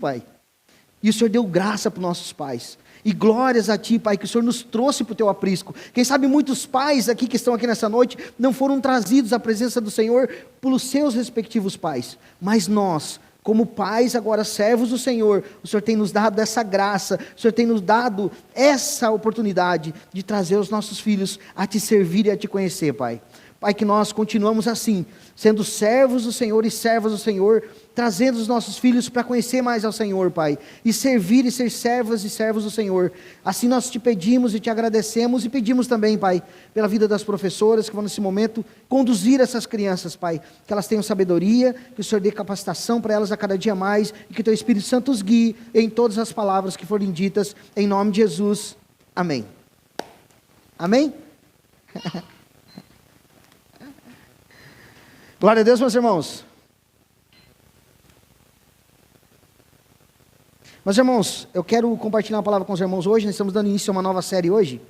Pai. E o Senhor deu graça para os nossos pais. E glórias a Ti, Pai, que o Senhor nos trouxe para o Teu aprisco. Quem sabe muitos pais aqui que estão aqui nessa noite não foram trazidos à presença do Senhor pelos seus respectivos pais. Mas nós, como pais agora servos do Senhor, o Senhor tem nos dado essa graça, o Senhor tem nos dado essa oportunidade de trazer os nossos filhos a Te servir e a Te conhecer, Pai. Pai, que nós continuamos assim, sendo servos do Senhor e servas do Senhor, trazendo os nossos filhos para conhecer mais ao Senhor, Pai, e servir e ser servas e servos do Senhor. Assim nós Te pedimos e Te agradecemos e pedimos também, Pai, pela vida das professoras que vão nesse momento conduzir essas crianças, Pai, que elas tenham sabedoria, que o Senhor dê capacitação para elas a cada dia mais e que o Teu Espírito Santo os guie em todas as palavras que forem ditas, em nome de Jesus. Amém. Amém? Glória a Deus, meus irmãos. Meus irmãos, eu quero compartilhar uma palavra com os irmãos hoje. Nós estamos dando início a uma nova série hoje.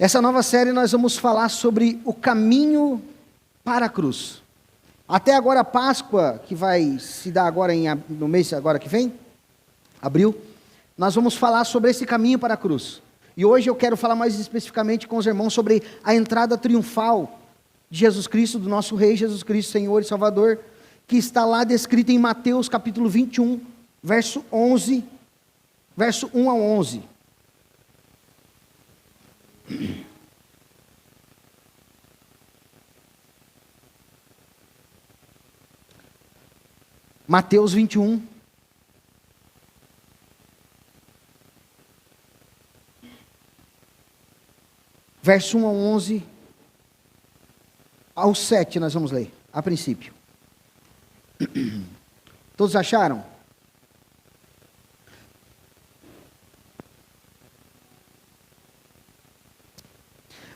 Essa nova série nós vamos falar sobre o caminho para a cruz. Até agora a Páscoa, que vai se dar agora no mês agora que vem, abril, nós vamos falar sobre esse caminho para a cruz. E hoje eu quero falar mais especificamente com os irmãos sobre a entrada triunfal de Jesus Cristo, do nosso Rei Jesus Cristo, Senhor e Salvador, que está lá descrito em Mateus capítulo 21, verso 11, verso 1 a 11. Mateus 21, verso 1 a 11, ao 7 nós vamos ler, a princípio. Todos acharam?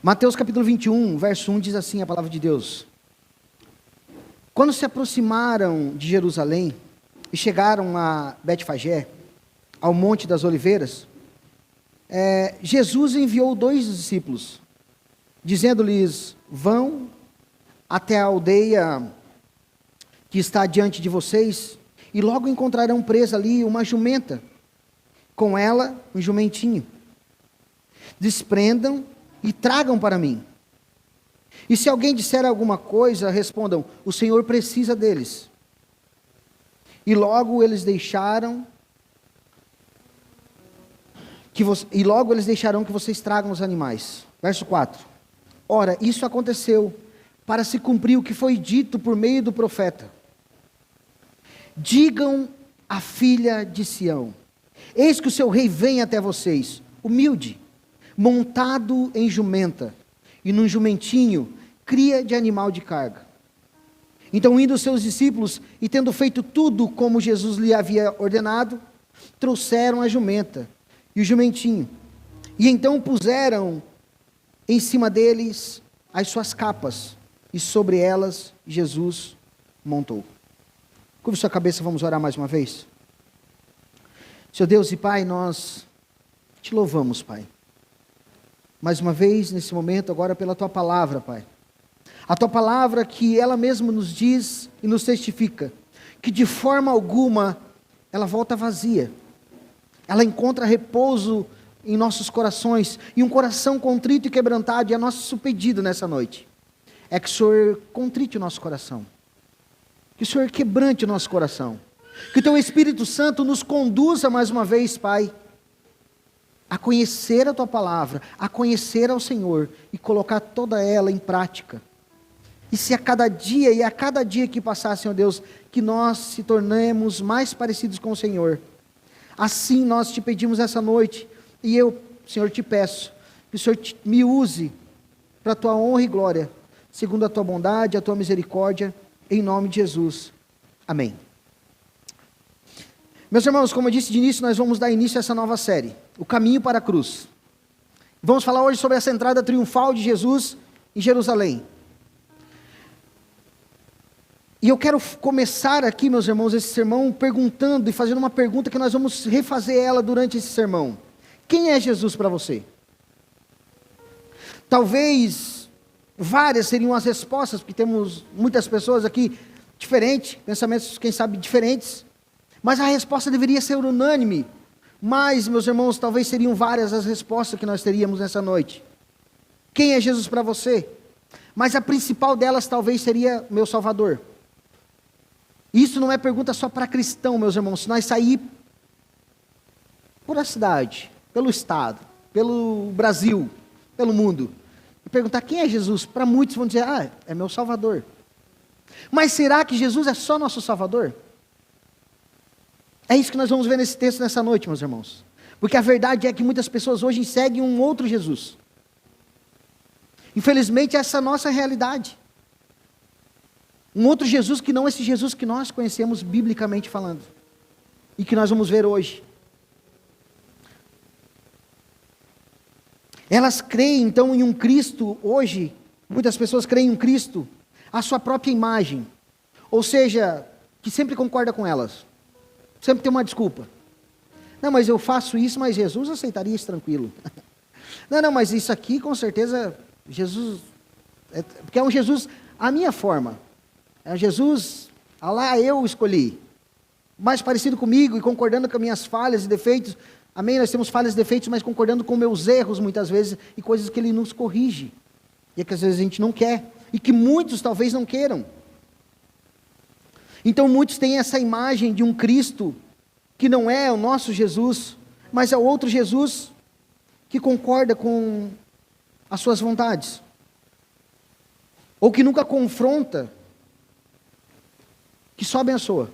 Mateus capítulo 21, verso 1 diz assim a palavra de Deus: Quando se aproximaram de Jerusalém e chegaram a Betfagé, ao Monte das Oliveiras, Jesus enviou 2 discípulos, dizendo-lhes: Vão até a aldeia que está diante de vocês, e logo encontrarão presa ali uma jumenta, com ela um jumentinho. Desprendam e tragam para mim. E se alguém disser alguma coisa, respondam: o Senhor precisa deles. E logo eles deixarão que vocês tragam os animais. Verso 4. Ora, isso aconteceu para se cumprir o que foi dito por meio do profeta. Digam à filha de Sião: eis que o seu rei vem até vocês, humilde, montado em jumenta, e num jumentinho, cria de animal de carga. Então, indo os seus discípulos, e tendo feito tudo como Jesus lhe havia ordenado, trouxeram a jumenta e o jumentinho, e então puseram em cima deles as suas capas, e sobre elas Jesus montou. Curve sua cabeça, vamos orar mais uma vez. Senhor Deus e Pai, nós te louvamos, Pai. Mais uma vez, nesse momento, agora pela Tua palavra, Pai. A Tua palavra que ela mesma nos diz e nos testifica, que de forma alguma ela volta vazia. Ela encontra repouso em nossos corações, e um coração contrito e quebrantado, e é nosso pedido nessa noite. É que o Senhor contrite o nosso coração. Que o Senhor quebrante o nosso coração. Que o Teu Espírito Santo nos conduza mais uma vez, Pai, a conhecer a Tua palavra, a conhecer ao Senhor e colocar toda ela em prática. E se a cada dia que passar, Senhor Deus, que nós se tornemos mais parecidos com o Senhor. Assim nós Te pedimos essa noite, e eu, Senhor, Te peço, que o Senhor me use para a Tua honra e glória, segundo a Tua bondade, a Tua misericórdia, em nome de Jesus. Amém. Meus irmãos, como eu disse de início, nós vamos dar início a essa nova série, O Caminho para a Cruz. Vamos falar hoje sobre essa entrada triunfal de Jesus em Jerusalém. E eu quero começar aqui, meus irmãos, esse sermão perguntando e fazendo uma pergunta que nós vamos refazer ela durante esse sermão. Quem é Jesus para você? Talvez várias seriam as respostas, porque temos muitas pessoas aqui diferentes, pensamentos, quem sabe, diferentes. Mas a resposta deveria ser unânime. Mas, meus irmãos, talvez seriam várias as respostas que nós teríamos nessa noite. Quem é Jesus para você? Mas a principal delas talvez seria meu Salvador. Isso não é pergunta só para cristão, meus irmãos. Se nós sair por a cidade, pelo estado, pelo Brasil, pelo mundo, e perguntar quem é Jesus, para muitos vão dizer, é meu Salvador. Mas será que Jesus é só nosso Salvador? É isso que nós vamos ver nesse texto nessa noite, meus irmãos. Porque a verdade é que muitas pessoas hoje seguem um outro Jesus. Infelizmente, essa é a nossa realidade. Um outro Jesus que não esse Jesus que nós conhecemos biblicamente falando. E que nós vamos ver hoje. Elas creem então em um Cristo, hoje, muitas pessoas creem em um Cristo, a sua própria imagem. Ou seja, que sempre concorda com elas. Sempre tem uma desculpa. Não, mas eu faço isso, mas Jesus aceitaria isso tranquilo. Não, mas isso aqui com certeza, Jesus, porque é um Jesus à minha forma. É um Jesus, lá eu escolhi. Mais parecido comigo e concordando com as minhas falhas e defeitos. Amém? Nós temos falhas e defeitos, mas concordando com meus erros muitas vezes e coisas que Ele nos corrige. E é que às vezes a gente não quer. E que muitos talvez não queiram. Então muitos têm essa imagem de um Cristo que não é o nosso Jesus, mas é outro Jesus que concorda com as suas vontades. Ou que nunca confronta, que só abençoa.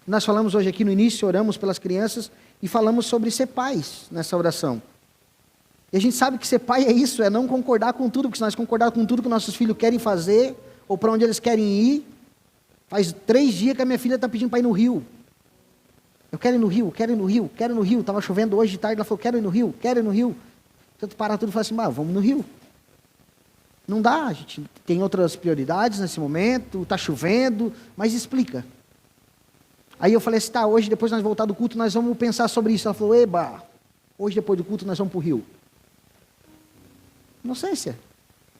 Nós falamos hoje aqui no início, oramos pelas crianças e falamos sobre ser pais nessa oração. E a gente sabe que ser pai é isso, é não concordar com tudo, porque se nós concordarmos com tudo que nossos filhos querem fazer, ou para onde eles querem ir, faz 3 dias que a minha filha está pedindo para ir no rio. Eu quero ir no rio, quero ir no rio, quero ir no rio. Estava chovendo hoje de tarde, ela falou, quero ir no rio, quero ir no rio. Tanto parar tudo e falar assim, vamos no rio. Não dá, a gente tem outras prioridades nesse momento, está chovendo, mas explica. Aí eu falei assim, hoje depois nós voltar do culto, nós vamos pensar sobre isso. Ela falou, hoje depois do culto nós vamos para o rio. Inocência.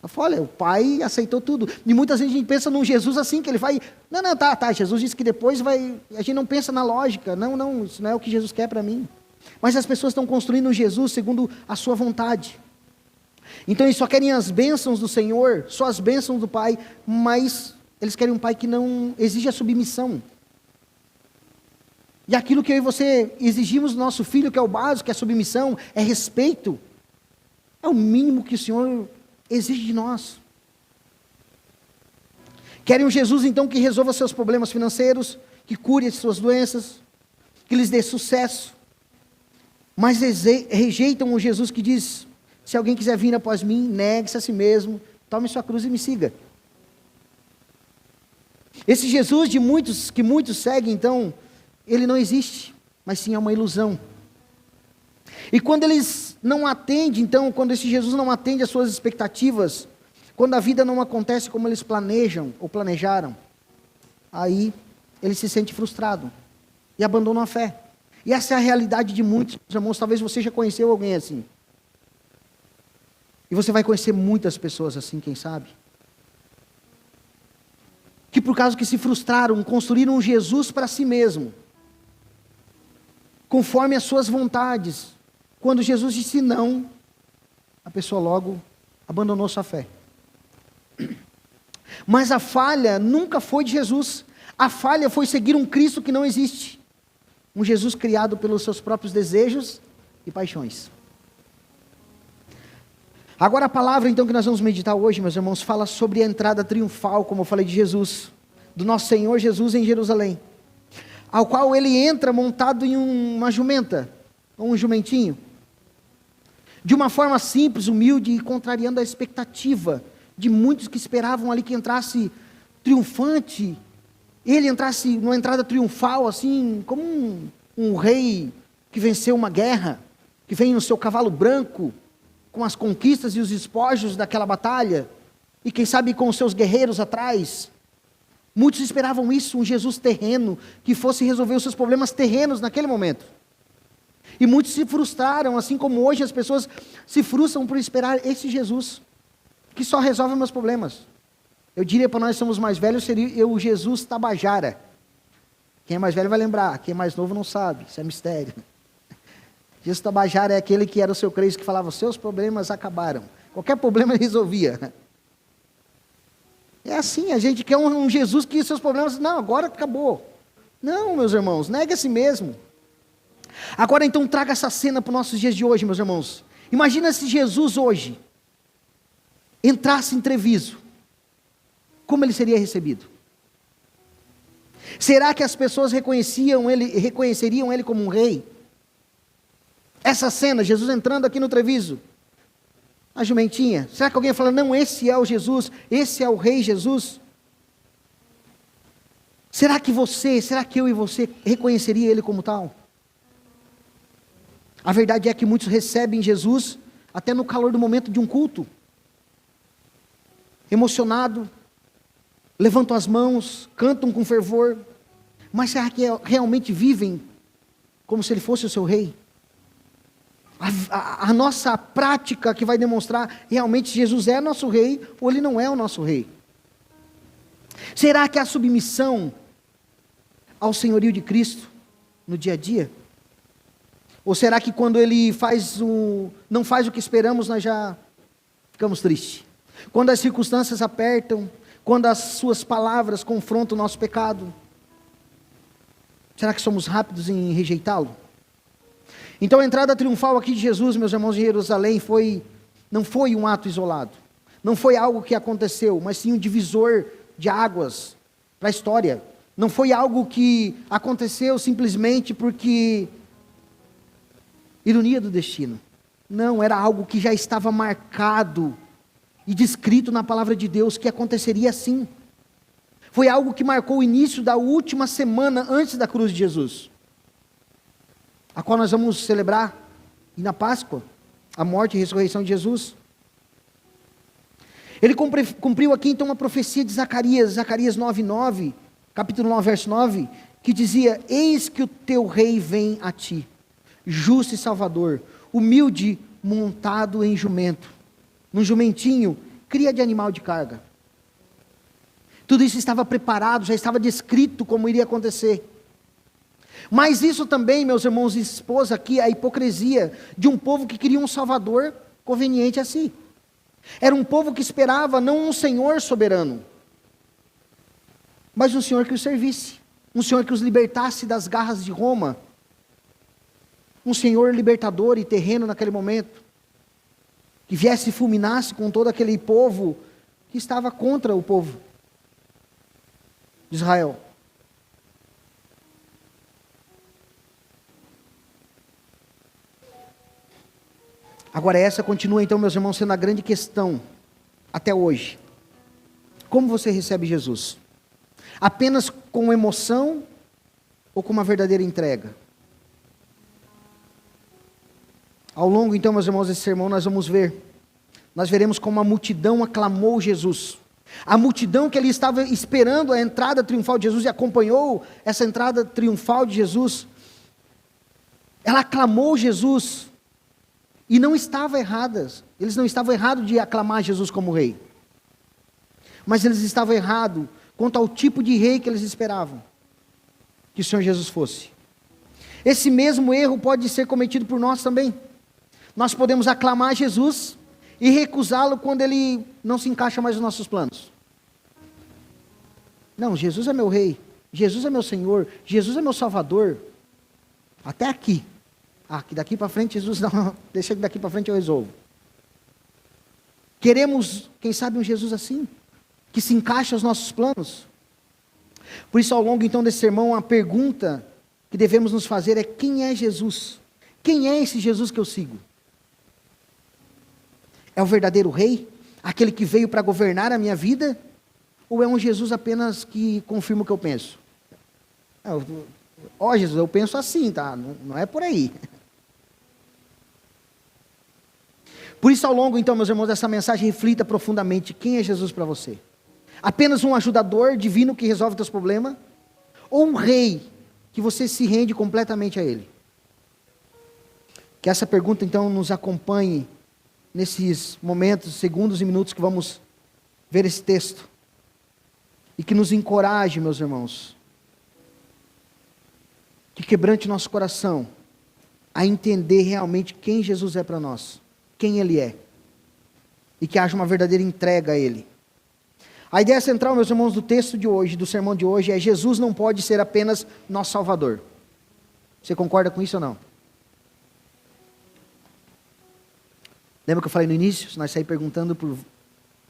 Ela falou, olha, o pai aceitou tudo. E muitas vezes a gente pensa num Jesus assim, que ele vai, tá, Jesus disse que depois vai, a gente não pensa na lógica, não, isso não é o que Jesus quer para mim. Mas as pessoas estão construindo um Jesus segundo a sua vontade. Então eles só querem as bênçãos do Senhor, só as bênçãos do Pai, mas eles querem um Pai que não exige a submissão. E aquilo que eu e você exigimos do nosso filho, que é o básico, que é a submissão, é respeito, é o mínimo que o Senhor exige de nós. Querem um Jesus então que resolva seus problemas financeiros, que cure as suas doenças, que lhes dê sucesso, mas rejeitam o Jesus que diz, se alguém quiser vir após mim, negue-se a si mesmo, tome sua cruz e me siga. Esse Jesus que muitos seguem então, ele não existe, mas sim é uma ilusão. E quando eles não atendem, então, quando esse Jesus não atende às suas expectativas, quando a vida não acontece como eles planejam ou planejaram, aí ele se sente frustrado e abandona a fé. E essa é a realidade de muitos irmãos, talvez você já conheceu alguém assim. E você vai conhecer muitas pessoas assim, quem sabe? Que por causa que se frustraram, construíram um Jesus para si mesmo, conforme as suas vontades. Quando Jesus disse não, a pessoa logo abandonou sua fé. Mas a falha nunca foi de Jesus. A falha foi seguir um Cristo que não existe. Um Jesus criado pelos seus próprios desejos e paixões. Agora a palavra então que nós vamos meditar hoje, meus irmãos, fala sobre a entrada triunfal, como eu falei de Jesus, do nosso Senhor Jesus em Jerusalém, ao qual ele entra montado em uma jumenta, ou um jumentinho, de uma forma simples, humilde e contrariando a expectativa de muitos que esperavam ali que entrasse triunfante, ele entrasse numa entrada triunfal, assim, como um rei que venceu uma guerra, que vem no seu cavalo branco, com as conquistas e os despojos daquela batalha, e quem sabe com os seus guerreiros atrás. Muitos esperavam isso, um Jesus terreno, que fosse resolver os seus problemas terrenos naquele momento. E muitos se frustraram, assim como hoje as pessoas se frustram por esperar esse Jesus, que só resolve meus problemas. Eu diria para nós que somos mais velhos, seria o Jesus Tabajara. Quem é mais velho vai lembrar, quem é mais novo não sabe, isso é mistério. Jesus Tabajara é aquele que era o seu crente que falava, seus problemas acabaram. Qualquer problema ele resolvia. É assim, a gente quer um Jesus que seus problemas, não, agora acabou. Não, meus irmãos, nega a si mesmo. Agora então traga essa cena para os nossos dias de hoje, meus irmãos. Imagina se Jesus hoje entrasse em Treviso. Como ele seria recebido? Será que as pessoas reconheceriam ele como um rei? Essa cena, Jesus entrando aqui no Treviso, a jumentinha, será que alguém ia falar, não, esse é o Jesus, esse é o rei Jesus? Será que eu e você reconheceria ele como tal? A verdade é que muitos recebem Jesus até no calor do momento de um culto. Emocionado, levantam as mãos, cantam com fervor, mas será que realmente vivem como se ele fosse o seu rei? A nossa prática que vai demonstrar realmente se Jesus é nosso rei ou ele não é o nosso rei. Será que a submissão ao senhorio de Cristo no dia a dia? Ou será que quando ele não faz o que esperamos, nós já ficamos tristes? Quando as circunstâncias apertam, quando as suas palavras confrontam o nosso pecado, será que somos rápidos em rejeitá-lo? Então a entrada triunfal aqui de Jesus, meus irmãos, em Jerusalém, não foi um ato isolado. Não foi algo que aconteceu, mas sim um divisor de águas para a história. Não foi algo que aconteceu simplesmente porque ironia do destino. Não, era algo que já estava marcado e descrito na palavra de Deus que aconteceria assim. Foi algo que marcou o início da última semana antes da cruz de Jesus, a qual nós vamos celebrar na Páscoa, a morte e ressurreição de Jesus. Ele cumpriu aqui então uma profecia de Zacarias 9:9, capítulo 9, verso 9, que dizia, eis que o teu rei vem a ti, justo e salvador, humilde, montado em jumento, num jumentinho, cria de animal de carga. Tudo isso estava preparado, já estava descrito como iria acontecer. Mas isso também, meus irmãos, expôs aqui a hipocrisia de um povo que queria um salvador conveniente a si. Era um povo que esperava não um Senhor soberano, mas um Senhor que os servisse, um Senhor que os libertasse das garras de Roma, um Senhor libertador e terreno naquele momento, que viesse e fulminasse com todo aquele povo que estava contra o povo de Israel. Agora essa continua então, meus irmãos, sendo a grande questão até hoje. Como você recebe Jesus? Apenas com emoção ou com uma verdadeira entrega? Ao longo então, meus irmãos, desse sermão nós veremos como a multidão aclamou Jesus. A multidão que ali estava esperando a entrada triunfal de Jesus e acompanhou essa entrada triunfal de Jesus, ela aclamou Jesus. E não estava erradas, eles não estavam errados de aclamar Jesus como rei, mas eles estavam errados quanto ao tipo de rei que eles esperavam que o Senhor Jesus fosse. Esse mesmo erro pode ser cometido por nós também. Nós podemos aclamar Jesus e recusá-lo quando ele não se encaixa mais nos nossos planos. Não, Jesus é meu rei, Jesus é meu Senhor, Jesus é meu Salvador, até aqui. Que daqui para frente Jesus não, deixa que daqui para frente eu resolvo. Queremos, quem sabe, um Jesus assim, que se encaixe aos nossos planos. Por isso, ao longo então desse sermão, a pergunta que devemos nos fazer é: quem é Jesus? Quem é esse Jesus que eu sigo? É o verdadeiro rei? Aquele que veio para governar a minha vida? Ou é um Jesus apenas que confirma o que eu penso? Jesus, eu penso assim, tá? Não é por aí. Por isso, ao longo, então, meus irmãos, dessa mensagem, reflita profundamente: quem é Jesus para você? Apenas um ajudador divino que resolve teus problemas? Ou um rei que você se rende completamente a ele? Que essa pergunta, então, nos acompanhe nesses momentos, segundos e minutos que vamos ver esse texto. E que nos encoraje, meus irmãos, que quebrante nosso coração a entender realmente quem Jesus é para nós, quem Ele é, e que haja uma verdadeira entrega a Ele. A ideia central, meus irmãos, do texto de hoje, do sermão de hoje, é: Jesus não pode ser apenas nosso Salvador. Você concorda com isso ou não? Lembra que eu falei no início? Nós saímos perguntando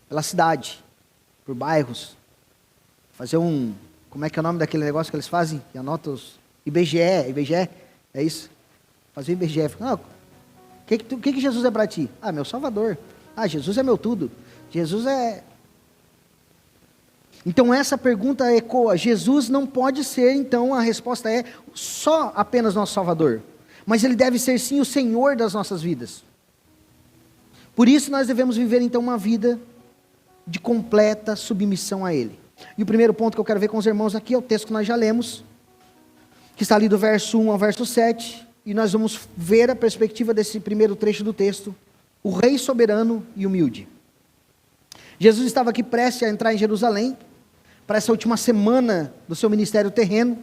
pela cidade, por bairros, fazer como é que é o nome daquele negócio que eles fazem? Que anota os IBGE, é isso? Fazer o IBGE. O que Jesus é para ti? Ah, meu Salvador. Ah, Jesus é meu tudo. Jesus é... Então essa pergunta ecoa: Jesus não pode ser, então a resposta é só apenas nosso Salvador, mas Ele deve ser sim o Senhor das nossas vidas. Por isso nós devemos viver então uma vida de completa submissão a Ele. E o primeiro ponto que eu quero ver com os irmãos aqui é o texto que nós já lemos, que está ali do verso 1 ao verso 7, e nós vamos ver a perspectiva desse primeiro trecho do texto: o Rei soberano e humilde. Jesus estava aqui prestes a entrar em Jerusalém, para essa última semana do seu ministério terreno,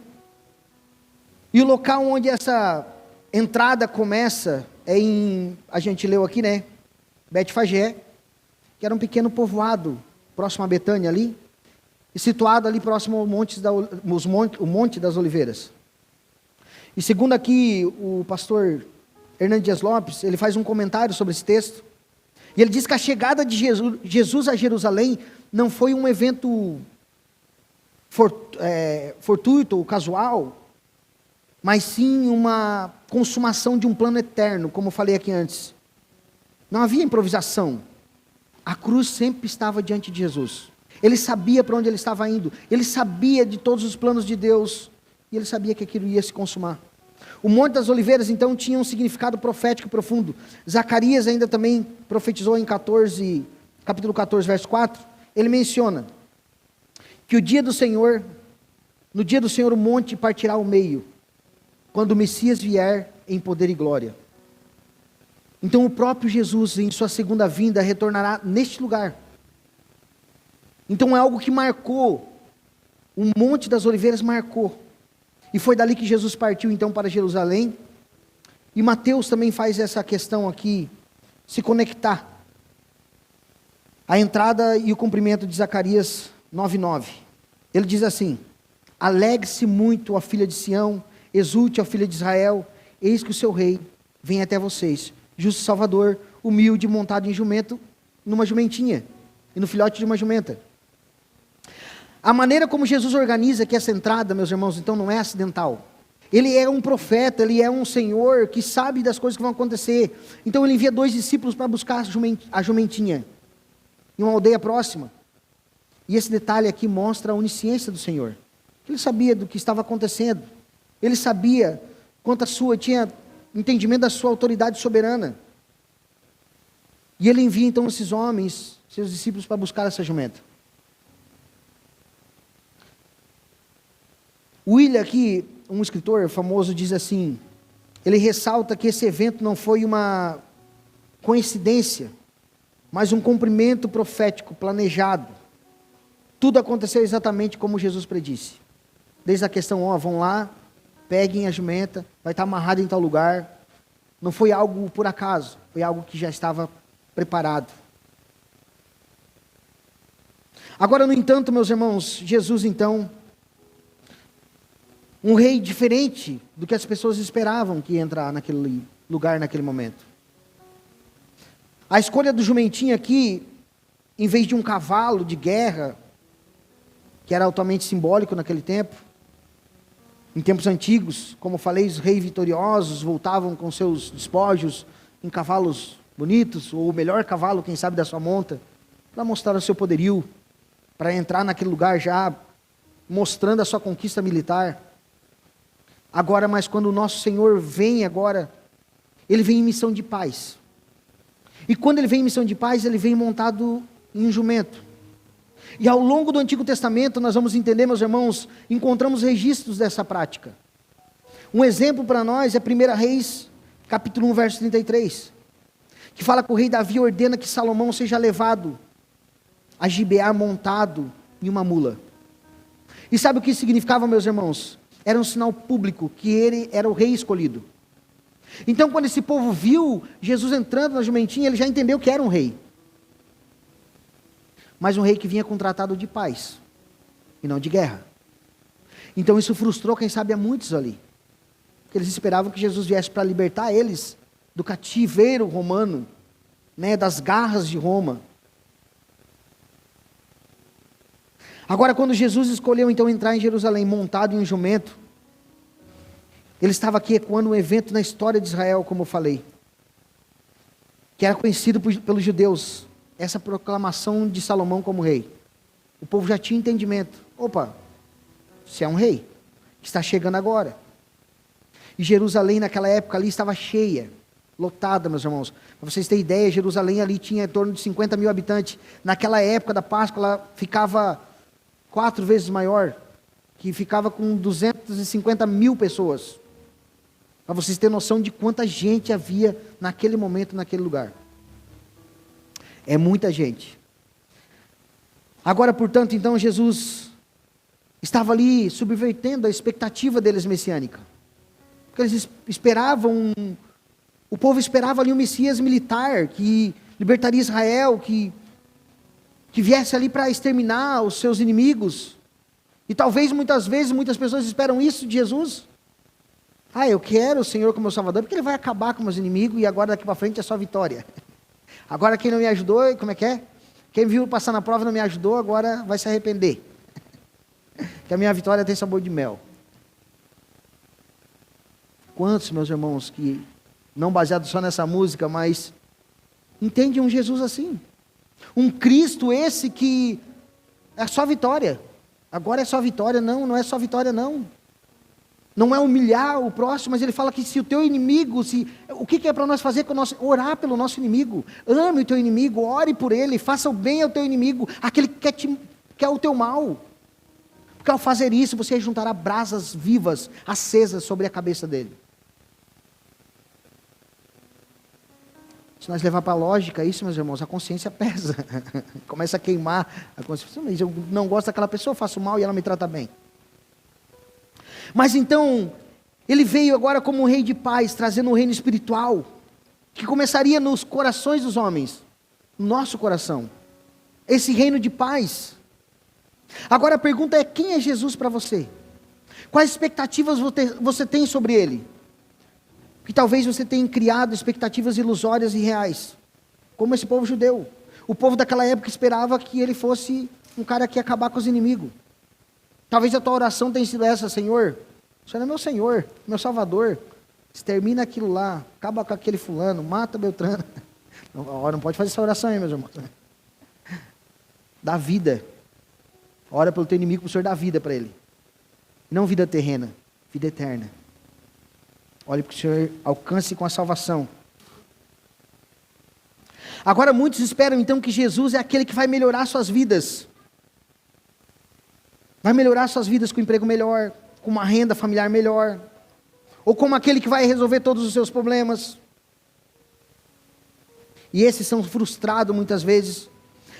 e o local onde essa entrada começa é a gente leu aqui, né? Betfagé, que era um pequeno povoado, próximo a Betânia ali, e situado ali próximo ao o Monte das Oliveiras. E segundo aqui o pastor Hernando Dias Lopes, ele faz um comentário sobre esse texto, e ele diz que a chegada de Jesus a Jerusalém não foi um evento fortuito ou casual, mas sim uma consumação de um plano eterno, como eu falei aqui antes. Não havia improvisação. A cruz sempre estava diante de Jesus. Ele sabia para onde ele estava indo. Ele sabia de todos os planos de Deus. E ele sabia que aquilo ia se consumar. O Monte das Oliveiras, então, tinha um significado profético profundo. Zacarias ainda também profetizou em capítulo 14, verso 4. Ele menciona que no dia do Senhor o monte partirá ao meio, quando o Messias vier em poder e glória. Então o próprio Jesus, em sua segunda vinda, retornará neste lugar. Então é algo que marcou, o Monte das Oliveiras marcou, e foi dali que Jesus partiu então para Jerusalém. E Mateus também faz essa questão aqui, se conectar, a entrada e o cumprimento de Zacarias 9:9. Ele diz assim: alegre-se muito a filha de Sião, exulte a filha de Israel, eis que o seu rei vem até vocês, justo Salvador, humilde, montado em jumento, numa jumentinha, e no filhote de uma jumenta. A maneira como Jesus organiza aqui essa entrada, meus irmãos, então não é acidental. Ele é um profeta, ele é um Senhor que sabe das coisas que vão acontecer. Então ele envia 2 discípulos para buscar a jumentinha, em uma aldeia próxima. E esse detalhe aqui mostra a onisciência do Senhor. Ele sabia do que estava acontecendo. Ele sabia tinha entendimento da sua autoridade soberana. E ele envia então esses homens, seus discípulos, para buscar essa jumenta. William aqui, um escritor famoso, diz assim, ele ressalta que esse evento não foi uma coincidência, mas um cumprimento profético planejado. Tudo aconteceu exatamente como Jesus predisse. Desde a questão, vão lá, peguem a jumenta, vai estar amarrada em tal lugar. Não foi algo por acaso, foi algo que já estava preparado. Agora, no entanto, meus irmãos, Jesus então, um rei diferente do que as pessoas esperavam que ia entrar naquele lugar, naquele momento. A escolha do jumentinho aqui, em vez de um cavalo de guerra, que era altamente simbólico naquele tempo, em tempos antigos, como eu falei, os reis vitoriosos voltavam com seus despojos em cavalos bonitos, ou o melhor cavalo, quem sabe, da sua monta, para mostrar o seu poderio, para entrar naquele lugar já mostrando a sua conquista militar. Agora, mas quando o nosso Senhor vem agora, Ele vem em missão de paz. E quando Ele vem em missão de paz, Ele vem montado em um jumento. E ao longo do Antigo Testamento, nós vamos entender, meus irmãos, encontramos registros dessa prática. Um exemplo para nós é 1 Reis, capítulo 1, verso 33, que fala que o rei Davi ordena que Salomão seja levado a Gibeá montado em uma mula. E sabe o que significava, meus irmãos? Era um sinal público que ele era o rei escolhido. Então, quando esse povo viu Jesus entrando na jumentinha, ele já entendeu que era um rei. Mas um rei que vinha com um tratado de paz, e não de guerra. Então isso frustrou, quem sabe, a muitos ali. Porque eles esperavam que Jesus viesse para libertar eles do cativeiro romano, né, das garras de Roma. Agora, quando Jesus escolheu então entrar em Jerusalém montado em um jumento, ele estava aqui ecoando um evento na história de Israel, como eu falei, que era conhecido pelos judeus, essa proclamação de Salomão como rei. O povo já tinha entendimento. Opa, você é um rei, que está chegando agora. E Jerusalém naquela época ali estava cheia, lotada, meus irmãos. Para vocês terem ideia, Jerusalém ali tinha em torno de 50 mil habitantes. Naquela época da Páscoa, ela ficava 4 vezes maior, que ficava com 250 mil pessoas. Para vocês terem noção de quanta gente havia naquele momento, naquele lugar. É muita gente. Agora, portanto, então, Jesus estava ali subvertendo a expectativa deles messiânica. Porque eles esperavam, o povo esperava ali um Messias militar, que libertaria Israel, que viesse ali para exterminar os seus inimigos. E talvez, muitas vezes, muitas pessoas esperam isso de Jesus. Eu quero o Senhor como meu Salvador, porque Ele vai acabar com meus inimigos, e agora daqui para frente é só vitória. Agora quem não me ajudou, como é que é? Quem viu passar na prova e não me ajudou, agora vai se arrepender. Que a minha vitória tem sabor de mel. Quantos, meus irmãos, que não baseado só nessa música, mas entendem um Jesus assim. Um Cristo esse que é só vitória. Agora é só vitória, não é só vitória não. Não é humilhar o próximo, mas ele fala que se o teu inimigo, o que é para nós fazer com o nosso, orar pelo nosso inimigo. Ame o teu inimigo, ore por ele, faça o bem ao teu inimigo, aquele que quer o teu mal. Porque ao fazer isso, você juntará brasas vivas, acesas sobre a cabeça dele. Se nós levar para a lógica isso, meus irmãos, a consciência pesa. Começa a queimar a consciência. Mas eu não gosto daquela pessoa, eu faço mal e ela me trata bem. Mas então, ele veio agora como um rei de paz, trazendo um reino espiritual, que começaria nos corações dos homens, no nosso coração. Esse reino de paz. Agora a pergunta é, quem é Jesus para você? Quais expectativas você tem sobre ele? Que talvez você tenha criado expectativas ilusórias e reais, como esse povo judeu. O povo daquela época esperava que ele fosse um cara que ia acabar com os inimigos. Talvez a tua oração tenha sido essa: Senhor, o Senhor é meu Senhor, meu Salvador, extermina aquilo lá, acaba com aquele fulano, mata Beltrano. Não pode fazer essa oração aí, meus irmãos. Dá vida. Ora pelo teu inimigo, para o Senhor dar vida para ele. Não vida terrena, vida eterna. Olhe para que o Senhor alcance com a salvação. Agora muitos esperam então que Jesus é aquele que vai melhorar suas vidas. Vai melhorar suas vidas com um emprego melhor, com uma renda familiar melhor, ou como aquele que vai resolver todos os seus problemas. E esses são frustrados muitas vezes,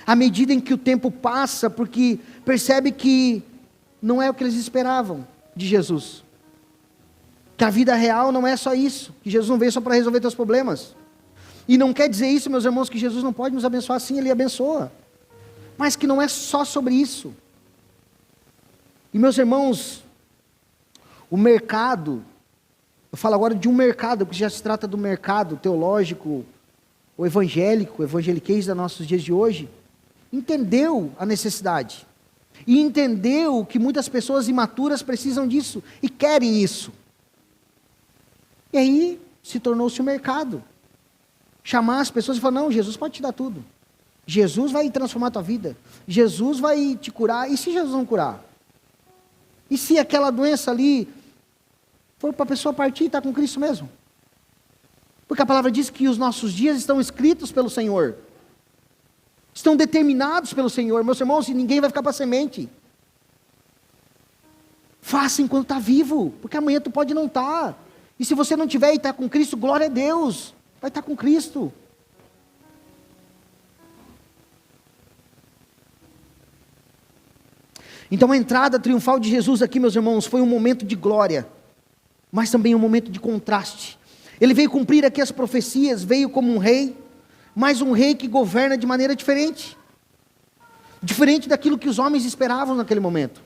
à medida em que o tempo passa, porque percebe que não é o que eles esperavam de Jesus. Que a vida real não é só isso, que Jesus não veio só para resolver teus problemas. E não quer dizer isso, meus irmãos, que Jesus não pode nos abençoar, sim, Ele abençoa. Mas que não é só sobre isso. E meus irmãos, o mercado, eu falo agora de um mercado, porque já se trata do mercado teológico, o evangélico, o evangeliquez dos nossos dias de hoje, entendeu a necessidade. E entendeu que muitas pessoas imaturas precisam disso e querem isso. E aí se tornou-se um mercado. Chamar as pessoas e falar, não, Jesus pode te dar tudo. Jesus vai transformar a tua vida. Jesus vai te curar. E se Jesus não curar? E se aquela doença ali for para a pessoa partir e estar com Cristo mesmo? Porque a palavra diz que os nossos dias estão escritos pelo Senhor. Estão determinados pelo Senhor. Meus irmãos, e ninguém vai ficar para semente. Faça enquanto está vivo, porque amanhã tu pode não estar. E se você não tiver e está com Cristo, glória a Deus, vai estar com Cristo. Então a entrada triunfal de Jesus aqui, meus irmãos, foi um momento de glória, mas também um momento de contraste. Ele veio cumprir aqui as profecias, veio como um rei, mas um rei que governa de maneira diferente. Diferente daquilo que os homens esperavam naquele momento.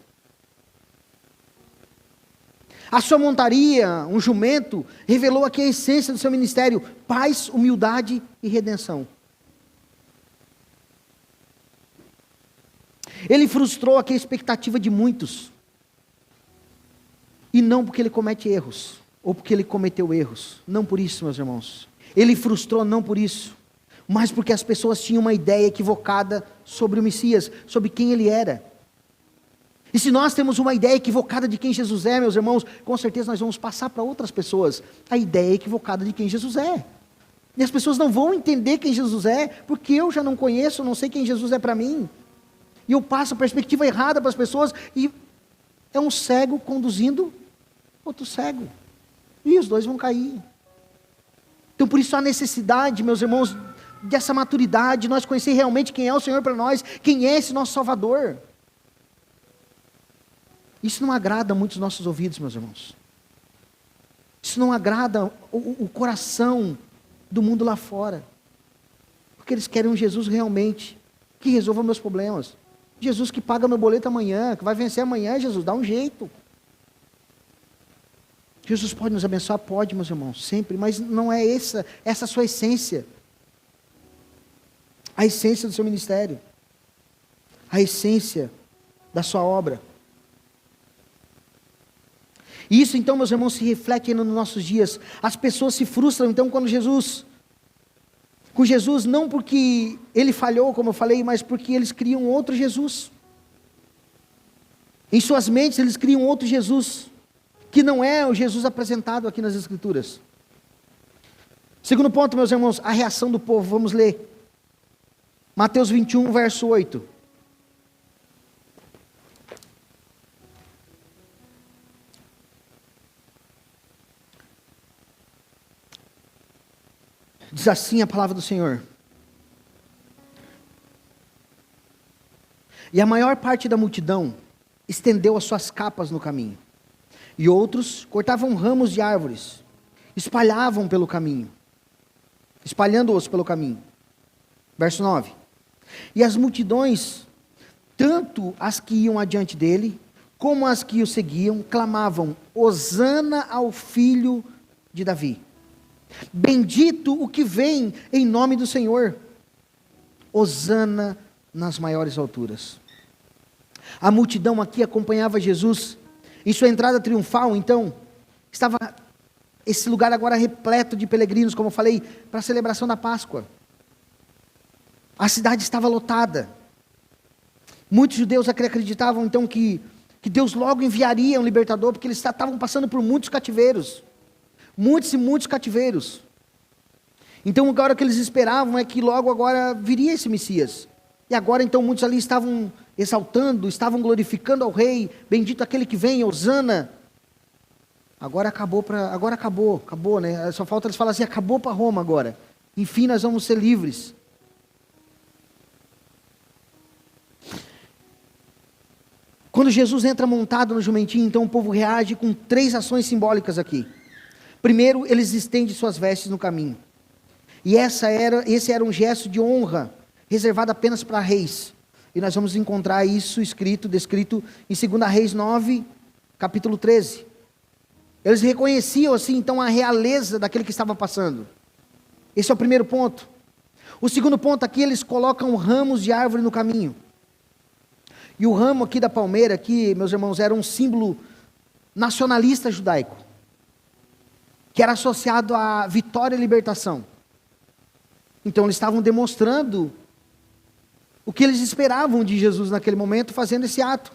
A sua montaria, um jumento, revelou aqui a essência do seu ministério: paz, humildade e redenção. Ele frustrou aqui a expectativa de muitos. E não porque ele comete erros, ou porque ele cometeu erros. Não por isso, meus irmãos. Ele frustrou não por isso, mas porque as pessoas tinham uma ideia equivocada sobre o Messias, sobre quem ele era. E se nós temos uma ideia equivocada de quem Jesus é, meus irmãos, com certeza nós vamos passar para outras pessoas a ideia equivocada de quem Jesus é. E as pessoas não vão entender quem Jesus é, porque eu já não conheço, não sei quem Jesus é para mim. E eu passo a perspectiva errada para as pessoas, e é um cego conduzindo outro cego. E os dois vão cair. Então por isso há necessidade, meus irmãos, dessa maturidade, nós conhecer realmente quem é o Senhor para nós, quem é esse nosso Salvador. Isso não agrada muito os nossos ouvidos, meus irmãos. Isso não agrada o coração do mundo lá fora. Porque eles querem um Jesus realmente que resolva meus problemas. Jesus que paga meu boleto amanhã, que vai vencer amanhã. Jesus, dá um jeito. Jesus pode nos abençoar? Pode, meus irmãos, sempre. Mas não é essa a sua essência. A essência do seu ministério. A essência da sua obra. E isso então, meus irmãos, se reflete nos nossos dias. As pessoas se frustram então com Jesus, não porque ele falhou, como eu falei, mas porque eles criam outro Jesus. Em suas mentes eles criam outro Jesus, que não é o Jesus apresentado aqui nas Escrituras. Segundo ponto, meus irmãos, a reação do povo. Vamos ler Mateus 21, verso 8. Diz assim a palavra do Senhor: e a maior parte da multidão estendeu as suas capas no caminho, e outros cortavam ramos de árvores, espalhando-os pelo caminho. Verso 9: e as multidões, tanto as que iam adiante dele, como as que o seguiam, clamavam: Hosana ao filho de Davi. Bendito o que vem em nome do Senhor. Hosana nas maiores alturas. A multidão aqui acompanhava Jesus em sua entrada triunfal. Então estava esse lugar agora repleto de peregrinos, como eu falei, para a celebração da Páscoa. A cidade estava lotada. Muitos judeus acreditavam então que Deus logo enviaria um libertador, porque eles estavam passando por muitos cativeiros. Muitos e muitos cativeiros. Então agora o que eles esperavam é que logo agora viria esse Messias. E agora então muitos ali estavam exaltando, estavam glorificando ao rei. Bendito aquele que vem, Hosana. Agora acabou, né? Só falta eles falarem assim: acabou para Roma agora. Enfim, nós vamos ser livres. Quando Jesus entra montado no jumentinho, então o povo reage com 3 ações simbólicas aqui. Primeiro, eles estendem suas vestes no caminho. E esse era um gesto de honra, reservado apenas para reis. E nós vamos encontrar isso descrito em 2 Reis 9, capítulo 13. Eles reconheciam assim então a realeza daquele que estava passando. Esse é o primeiro ponto. O segundo ponto aqui, eles colocam ramos de árvore no caminho. E o ramo aqui da palmeira, aqui, meus irmãos, era um símbolo nacionalista judaico, que era associado à vitória e libertação. Então eles estavam demonstrando o que eles esperavam de Jesus naquele momento, fazendo esse ato.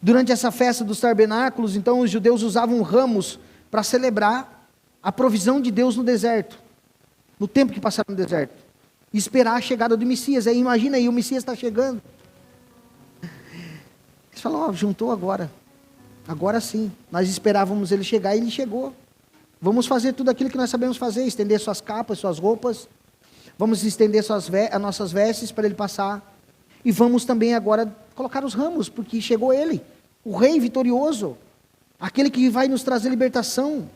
Durante essa festa dos tabernáculos, então os judeus usavam ramos para celebrar a provisão de Deus no deserto, no tempo que passaram no deserto, e esperar a chegada do Messias. Aí imagina aí, o Messias está chegando. Eles falam: juntou agora sim, nós esperávamos ele chegar e ele chegou. Vamos fazer tudo aquilo que nós sabemos fazer: estender suas capas, suas roupas, vamos estender as nossas vestes para ele passar, e vamos também agora colocar os ramos, porque chegou ele, o rei vitorioso, aquele que vai nos trazer libertação.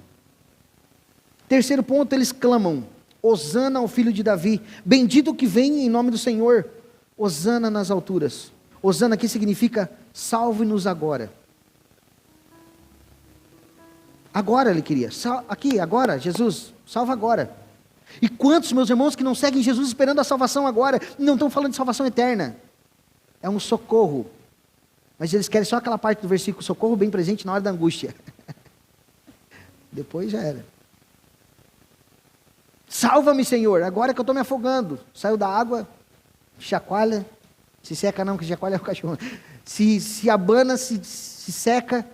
Terceiro ponto, eles clamam: Hosana ao filho de Davi, bendito o que vem em nome do Senhor, Hosana nas alturas. Hosana aqui significa salve-nos agora. Agora ele queria, aqui, agora, Jesus, salva agora. E quantos, meus irmãos, que não seguem Jesus esperando a salvação agora, não estão falando de salvação eterna. É um socorro. Mas eles querem só aquela parte do versículo, socorro bem presente na hora da angústia. Depois já era. Salva-me, Senhor, agora que eu estou me afogando. Saiu da água, chacoalha, se seca não, que chacoalha é o cachorro. Se abana, se seca,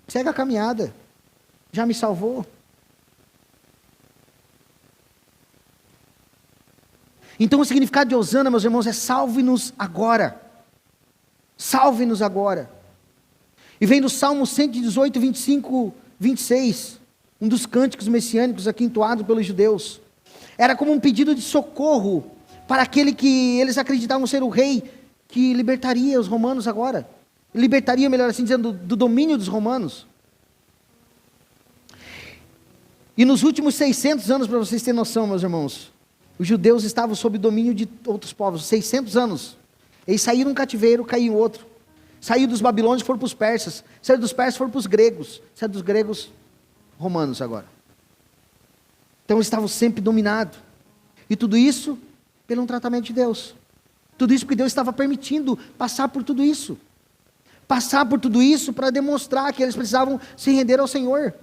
segue a caminhada. Já me salvou. Então o significado de Hosana, meus irmãos, é salve-nos agora. Salve-nos agora. E vem do Salmo 118, 25, 26, um dos cânticos messiânicos aqui entoados pelos judeus. Era como um pedido de socorro para aquele que eles acreditavam ser o rei que libertaria os romanos agora. Libertaria, melhor assim dizendo, do domínio dos romanos. E nos últimos 600 anos, para vocês terem noção, meus irmãos, os judeus estavam sob o domínio de outros povos, 600 anos. Eles saíram de um cativeiro, caíram em outro. Saíram dos babilônios, foram para os persas. Saíram dos persas, foram para os gregos. Saíram dos gregos, romanos agora. Então eles estavam sempre dominados. E tudo isso pelo tratamento de Deus. Tudo isso porque Deus estava permitindo passar por tudo isso. Passar por tudo isso para demonstrar que eles precisavam se render ao Senhor.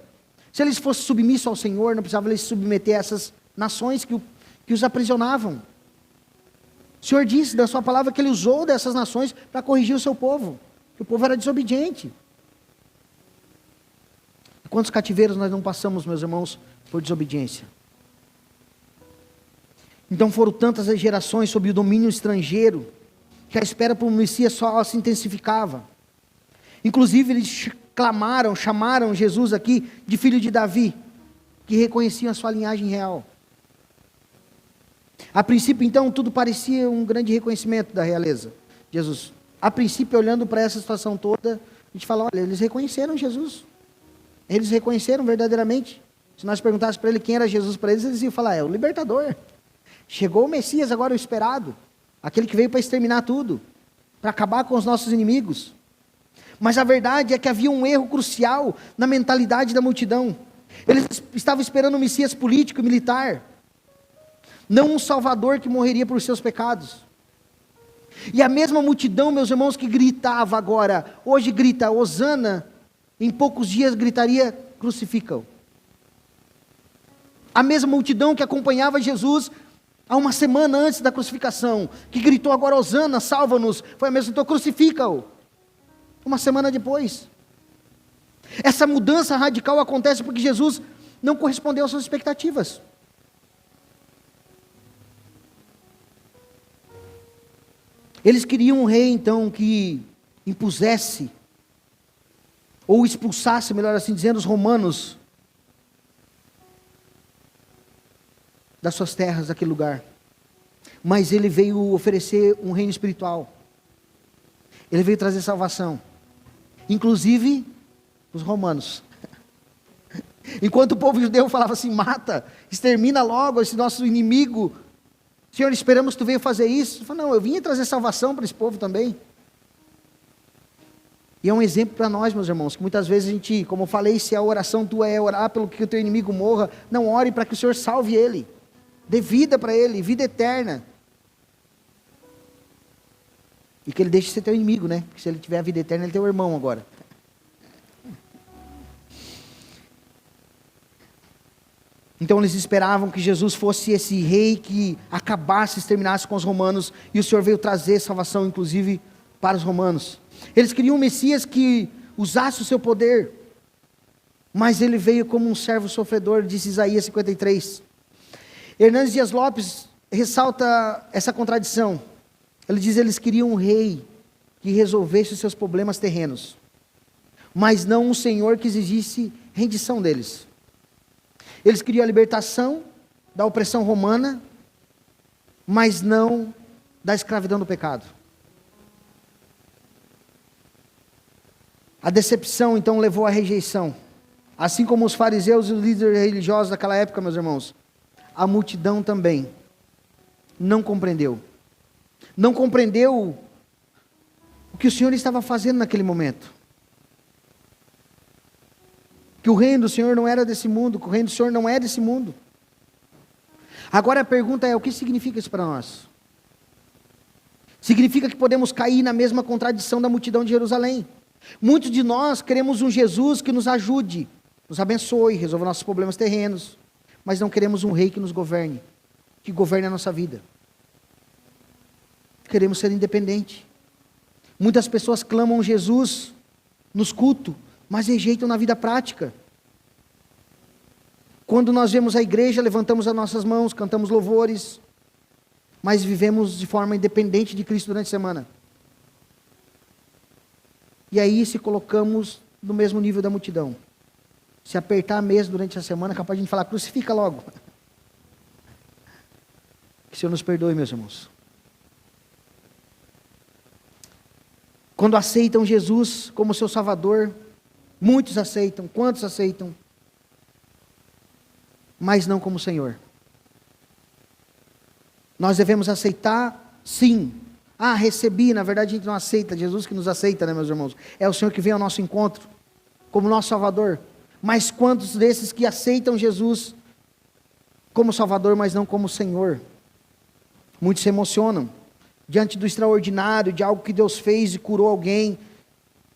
Se eles fossem submissos ao Senhor, não precisavam eles se submeter a essas nações que os aprisionavam. O Senhor disse da sua palavra que Ele usou dessas nações para corrigir o seu povo. Que o povo era desobediente. Quantos cativeiros nós não passamos, meus irmãos, por desobediência? Então foram tantas as gerações sob o domínio estrangeiro, que a espera por um Messias só se intensificava. Inclusive eles chamaram Jesus aqui de filho de Davi, que reconheciam a sua linhagem real. A princípio, então, tudo parecia um grande reconhecimento da realeza. Jesus, a princípio, olhando para essa situação toda, a gente fala, olha, eles reconheceram Jesus. Eles reconheceram verdadeiramente. Se nós perguntássemos para ele quem era Jesus para eles, eles iam falar, é o libertador. Chegou o Messias, agora o esperado. Aquele que veio para exterminar tudo, para acabar com os nossos inimigos. Mas a verdade é que havia um erro crucial na mentalidade da multidão. Eles estavam esperando um Messias político e militar, não um Salvador que morreria por seus pecados. E a mesma multidão, meus irmãos, que gritava agora, hoje grita Hosana, em poucos dias gritaria crucifica-o. A mesma multidão que acompanhava Jesus há uma semana antes da crucificação, que gritou agora Hosana, salva-nos, foi a mesma, então crucifica-o. Uma semana depois. Essa mudança radical acontece porque Jesus não correspondeu às suas expectativas. Eles queriam um rei, então, que impusesse, ou expulsasse, melhor assim dizendo, os romanos das suas terras, daquele lugar. Mas ele veio oferecer um reino espiritual. Ele veio trazer salvação. Inclusive, os romanos. Enquanto o povo judeu falava assim, mata, extermina logo esse nosso inimigo. Senhor, esperamos que tu veio fazer isso. Eu falei, não, eu vim trazer salvação para esse povo também. E é um exemplo para nós, meus irmãos, que muitas vezes a gente, como eu falei, se a oração tua é orar pelo que o teu inimigo morra, não ore para que o Senhor salve ele. Dê vida para ele, vida eterna. E que ele deixe de ser teu inimigo, né? Porque se ele tiver a vida eterna, ele é teu irmão agora. Então eles esperavam que Jesus fosse esse rei que acabasse, exterminasse com os romanos, e o Senhor veio trazer salvação, inclusive, para os romanos. Eles queriam um Messias que usasse o seu poder, mas ele veio como um servo sofredor, disse Isaías 53. Hernandes Dias Lopes ressalta essa contradição. Ele diz, eles queriam um rei que resolvesse os seus problemas terrenos, mas não um Senhor que exigisse rendição deles. Eles queriam a libertação da opressão romana, mas não da escravidão do pecado. A decepção então levou à rejeição. Assim como os fariseus e os líderes religiosos daquela época, meus irmãos, a multidão também não compreendeu. Não compreendeu o que o Senhor estava fazendo naquele momento. Que o reino do Senhor não era desse mundo, que o reino do Senhor não é desse mundo. Agora a pergunta é, o que significa isso para nós? Significa que podemos cair na mesma contradição da multidão de Jerusalém. Muitos de nós queremos um Jesus que nos ajude, nos abençoe, resolva nossos problemas terrenos, mas não queremos um rei que nos governe, que governe a nossa vida. Queremos ser independentes. Muitas pessoas clamam Jesus nos cultos, mas rejeitam na vida prática. Quando nós vemos a igreja, levantamos as nossas mãos, cantamos louvores, mas vivemos de forma independente de Cristo durante a semana. E aí se colocamos no mesmo nível da multidão. Se apertar a mesa durante a semana, é capaz de a gente falar, crucifica logo. Que o Senhor nos perdoe, meus irmãos. Quando aceitam Jesus como seu Salvador, muitos aceitam, quantos aceitam? Mas não como Senhor. Nós devemos aceitar, sim. Recebi, na verdade a gente não aceita, Jesus que nos aceita, né, meus irmãos? É o Senhor que vem ao nosso encontro, como nosso Salvador. Mas quantos desses que aceitam Jesus como Salvador, mas não como Senhor? Muitos se emocionam diante do extraordinário, de algo que Deus fez e curou alguém,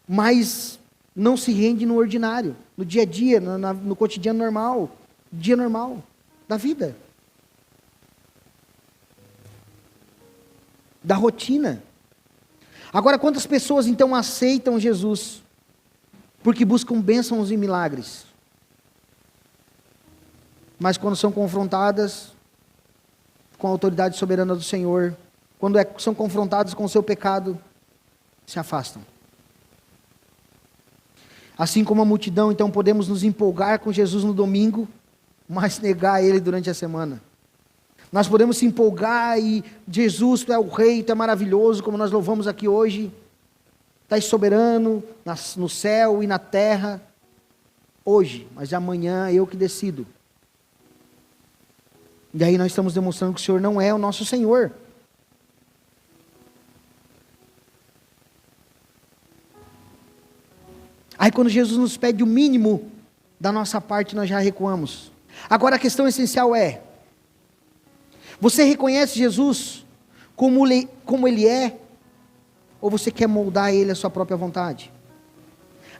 mas não se rende no ordinário, no dia a dia, no cotidiano normal, dia normal da vida, da rotina. Agora, quantas pessoas então aceitam Jesus porque buscam bênçãos e milagres, mas quando são confrontadas com a autoridade soberana do Senhor, quando são confrontadas com o seu pecado, se afastam? Assim como a multidão, então podemos nos empolgar com Jesus no domingo, mas negar Ele durante a semana. Nós podemos se empolgar e Jesus, Tu é o Rei, Tu é maravilhoso, como nós louvamos aqui hoje, Tu és soberano no céu e na terra, hoje, mas amanhã eu que decido. E aí nós estamos demonstrando que o Senhor não é o nosso Senhor. Aí quando Jesus nos pede o mínimo da nossa parte, nós já recuamos. Agora a questão essencial é, você reconhece Jesus como Ele é, ou você quer moldar Ele à sua própria vontade?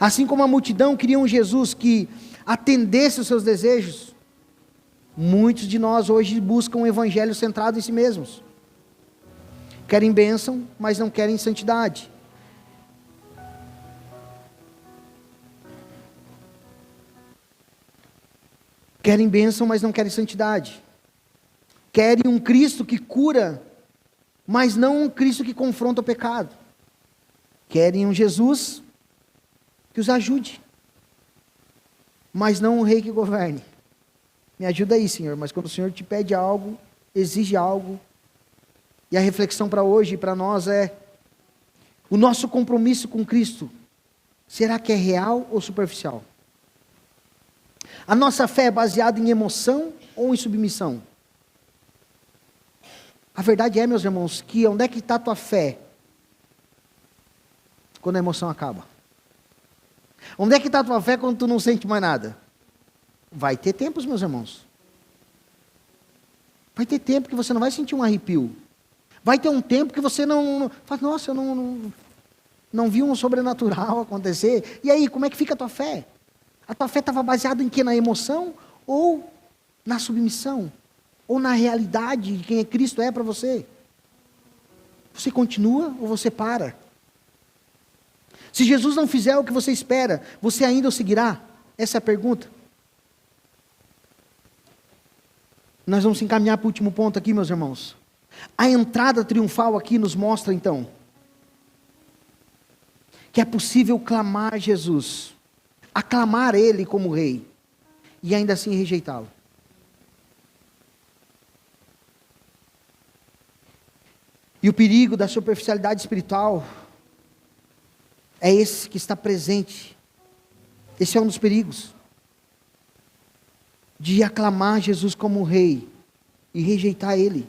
Assim como a multidão queria um Jesus que atendesse os seus desejos, muitos de nós hoje buscam um evangelho centrado em si mesmos. Querem bênção, mas não querem santidade. Querem bênção, mas não querem santidade. Querem um Cristo que cura, mas não um Cristo que confronta o pecado. Querem um Jesus que os ajude, mas não um rei que governe. Me ajuda aí, Senhor, mas quando o Senhor te pede algo, exige algo, e a reflexão para hoje e para nós é, o nosso compromisso com Cristo, será que é real ou superficial? A nossa fé é baseada em emoção ou em submissão? A verdade é, meus irmãos, que onde é que está a tua fé quando a emoção acaba? Onde é que está a tua fé quando tu não sente mais nada? Vai ter tempos, meus irmãos. Vai ter tempo que você não vai sentir um arrepio. Vai ter um tempo que você não fala, nossa, eu não vi um sobrenatural acontecer. E aí, como é que fica a tua fé? A tua fé estava baseada em quê? Na emoção ou na submissão? Ou na realidade de quem é Cristo para você? Você continua ou você para? Se Jesus não fizer o que você espera, você ainda o seguirá? Essa é a pergunta. Nós vamos encaminhar para o último ponto aqui, meus irmãos. A entrada triunfal aqui nos mostra então que é possível clamar Jesus, aclamar Ele como Rei, e ainda assim rejeitá-lo. E o perigo da superficialidade espiritual é esse que está presente. Esse é um dos perigos de aclamar Jesus como rei e rejeitar ele.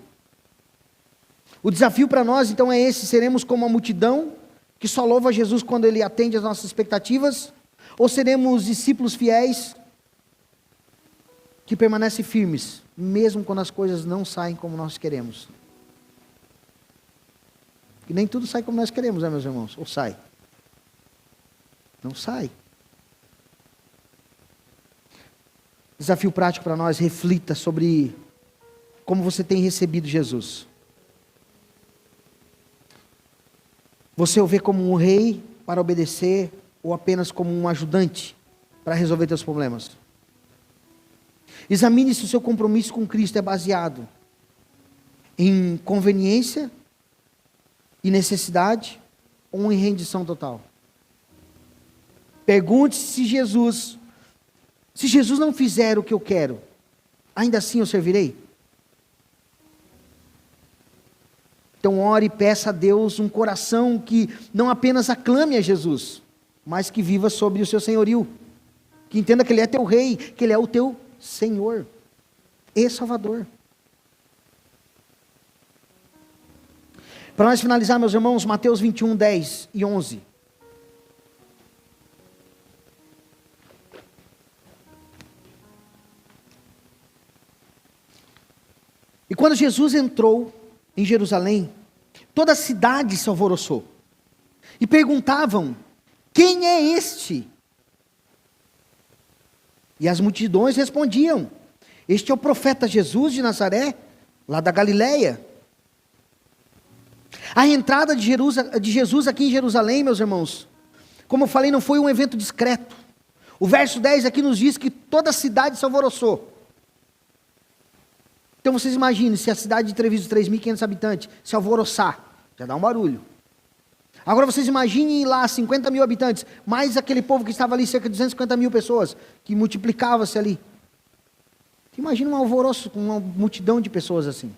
O desafio para nós então é esse: seremos como a multidão que só louva Jesus quando ele atende às nossas expectativas, ou seremos discípulos fiéis que permanecem firmes, mesmo quando as coisas não saem como nós queremos? E nem tudo sai como nós queremos, né, meus irmãos? Ou sai? Não sai. Desafio prático para nós: reflita sobre como você tem recebido Jesus. Você o vê como um rei para obedecer, ou apenas como um ajudante para resolver seus problemas? Examine se o seu compromisso com Cristo é baseado em conveniência e necessidade, ou em rendição total. Pergunte-se se Jesus não fizer o que eu quero, ainda assim eu servirei? Então ore e peça a Deus um coração que não apenas aclame a Jesus, mas que viva sob o seu senhorio, que entenda que Ele é teu rei, que Ele é o teu Senhor e Salvador. Para nós finalizar, meus irmãos, Mateus 21, 10 e 11. E quando Jesus entrou em Jerusalém, toda a cidade se alvoroçou e perguntavam: quem é este? E as multidões respondiam: este é o profeta Jesus de Nazaré, lá da Galileia. A entrada de Jesus aqui em Jerusalém, meus irmãos, como eu falei, não foi um evento discreto. O verso 10 aqui nos diz que toda a cidade se alvoroçou. Então vocês imaginem, se a cidade de Treviso, 3.500 habitantes, se alvoroçar, já dá um barulho. Agora vocês imaginem lá 50 mil habitantes, mais aquele povo que estava ali, cerca de 250 mil pessoas, que multiplicava-se ali. Imagina um alvoroço com uma multidão de pessoas assim.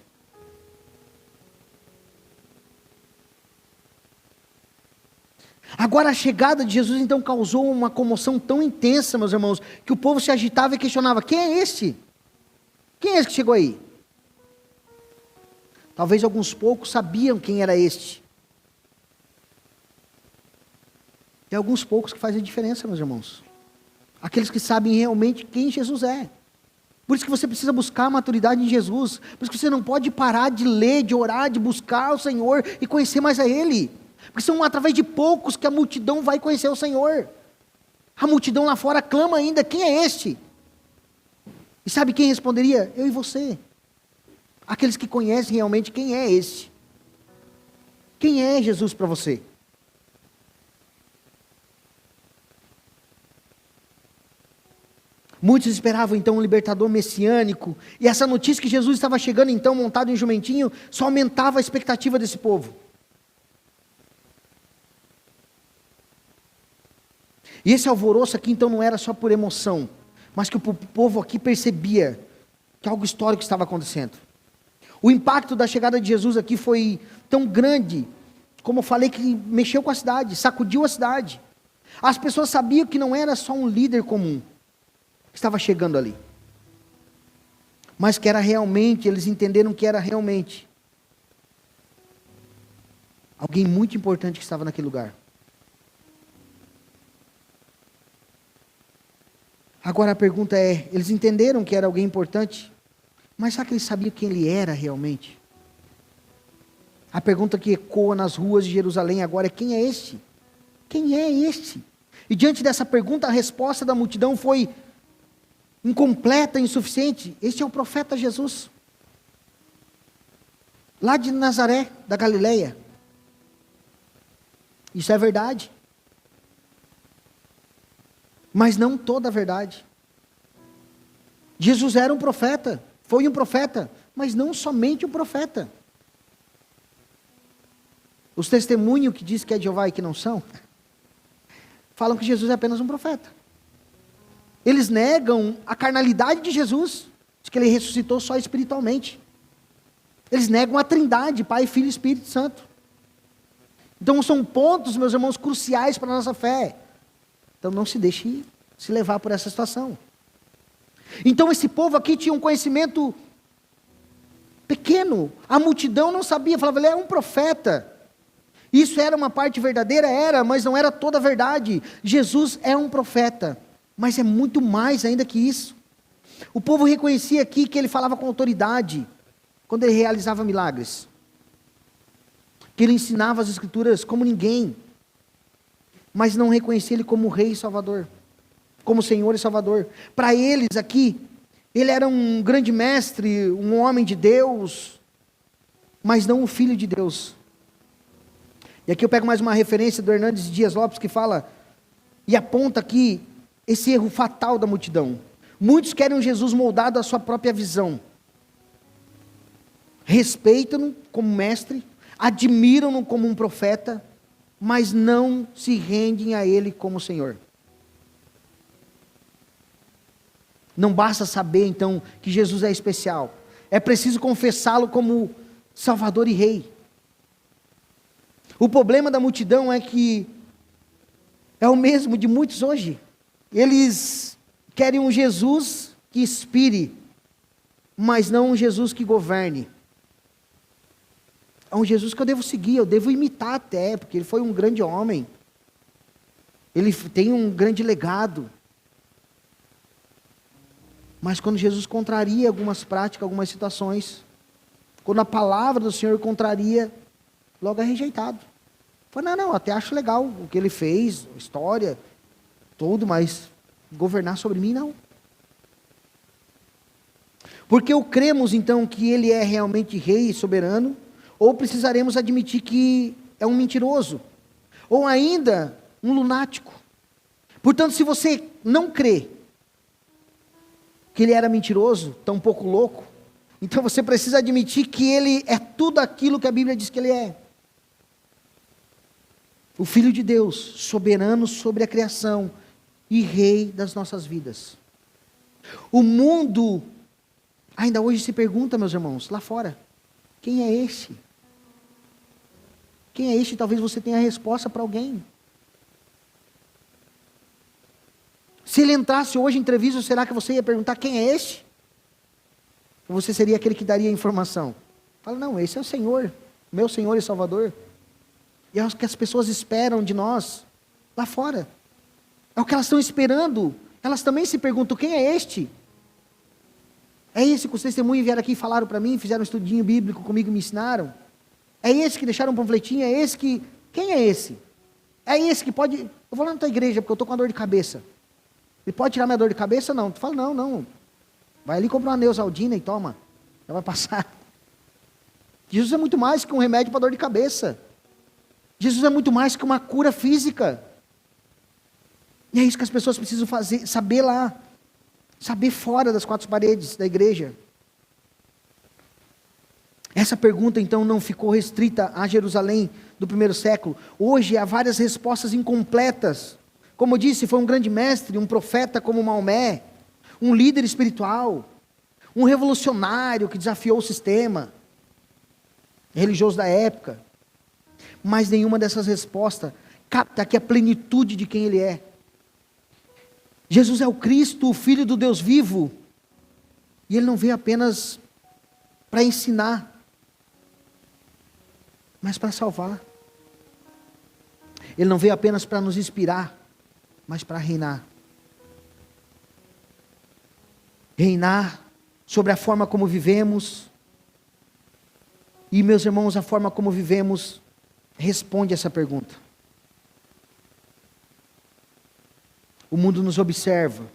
Agora a chegada de Jesus então causou uma comoção tão intensa, meus irmãos, que o povo se agitava e questionava: quem é este? Quem é esse que chegou aí? Talvez alguns poucos sabiam quem era este. E alguns poucos que fazem a diferença, meus irmãos. Aqueles que sabem realmente quem Jesus é. Por isso que você precisa buscar a maturidade em Jesus. Por isso que você não pode parar de ler, de orar, de buscar o Senhor e conhecer mais a Ele. Porque são através de poucos que a multidão vai conhecer o Senhor. A multidão lá fora clama ainda: quem é este? E sabe quem responderia? Eu e você. Aqueles que conhecem realmente quem é este. Quem é Jesus para você? Muitos esperavam então um libertador messiânico, e essa notícia que Jesus estava chegando então montado em jumentinho, só aumentava a expectativa desse povo. E esse alvoroço aqui então não era só por emoção, mas que o povo aqui percebia que algo histórico estava acontecendo. O impacto da chegada de Jesus aqui foi tão grande, como eu falei, que mexeu com a cidade, sacudiu a cidade. As pessoas sabiam que não era só um líder comum que estava chegando ali, mas que era realmente, eles entenderam que era realmente alguém muito importante que estava naquele lugar. Agora a pergunta é, eles entenderam que era alguém importante, mas será que eles sabiam quem ele era realmente? A pergunta que ecoa nas ruas de Jerusalém agora é: quem é este? Quem é este? E diante dessa pergunta, a resposta da multidão foi incompleta, insuficiente. Este é o profeta Jesus, lá de Nazaré, da Galileia. Isso é verdade, mas não toda a verdade. Jesus era um profeta, foi um profeta, mas não somente um profeta. Os testemunhos que dizem que é de Jeová e que não são, falam que Jesus é apenas um profeta. Eles negam a carnalidade de Jesus, diz que ele ressuscitou só espiritualmente. Eles negam a trindade, Pai, Filho e Espírito Santo. Então são pontos, meus irmãos, cruciais para a nossa fé. Então não se deixe se levar por essa situação. Então esse povo aqui tinha um conhecimento pequeno. A multidão não sabia, falava, ele é um profeta. Isso era uma parte verdadeira? Era, mas não era toda a verdade. Jesus é um profeta, mas é muito mais ainda que isso. O povo reconhecia aqui que ele falava com autoridade, quando ele realizava milagres. Que ele ensinava as escrituras como ninguém, mas não reconhecia ele como rei e salvador, como Senhor e Salvador. Para eles aqui, ele era um grande mestre, um homem de Deus, mas não o Filho de Deus. E aqui eu pego mais uma referência do Hernandes Dias Lopes, que fala, e aponta aqui, esse erro fatal da multidão. Muitos querem um Jesus moldado à sua própria visão. Respeitam-no como mestre, admiram-no como um profeta, mas não se rendem a ele como Senhor. Não basta saber então que Jesus é especial. É preciso confessá-lo como Salvador e Rei. O problema da multidão é que é o mesmo de muitos hoje. Eles querem um Jesus que inspire, mas não um Jesus que governe. É um Jesus que eu devo seguir, eu devo imitar até, porque ele foi um grande homem. Ele tem um grande legado. Mas quando Jesus contraria algumas práticas, algumas situações, quando a palavra do Senhor contraria, logo é rejeitado. Fala, não, até acho legal o que ele fez, a história, tudo, mas governar sobre mim, não. Porque ou cremos então que ele é realmente rei e soberano, ou precisaremos admitir que é um mentiroso, ou ainda um lunático. Portanto, se você não crê que ele era mentiroso, tão pouco louco, então você precisa admitir que ele é tudo aquilo que a Bíblia diz que ele é. O Filho de Deus, soberano sobre a criação e rei das nossas vidas. O mundo ainda hoje se pergunta, meus irmãos, lá fora, quem é este? Quem é este? Talvez você tenha a resposta para alguém. Se ele entrasse hoje em entrevista, será que você ia perguntar quem é este? Ou você seria aquele que daria a informação? Fala, não, esse é o Senhor, meu Senhor e Salvador. E é o que as pessoas esperam de nós, lá fora. É o que elas estão esperando. Elas também se perguntam, quem é este? É esse que os testemunhos vieram aqui e falaram para mim, fizeram um estudinho bíblico comigo e me ensinaram? É esse que deixaram um panfletinho? É esse que... Quem é esse? É esse que pode... Eu vou lá na tua igreja porque eu estou com uma dor de cabeça. Ele pode tirar minha dor de cabeça? Não. Tu fala, não. Vai ali comprar uma Neosaldina e toma. Já vai passar. Jesus é muito mais que um remédio para dor de cabeça. Jesus é muito mais que uma cura física. E é isso que as pessoas precisam fazer, saber lá. Saber fora das quatro paredes da igreja. Essa pergunta então não ficou restrita a Jerusalém do primeiro século. Hoje há várias respostas incompletas. Como eu disse, foi um grande mestre, um profeta como Maomé, um líder espiritual, um revolucionário que desafiou o sistema religioso da época. Mas nenhuma dessas respostas capta aqui a plenitude de quem ele é. Jesus é o Cristo, o Filho do Deus vivo. E ele não veio apenas para ensinar, mas para salvar. Ele não veio apenas para nos inspirar, mas para reinar. Reinar sobre a forma como vivemos. E, meus irmãos, a forma como vivemos responde essa pergunta. O mundo nos observa.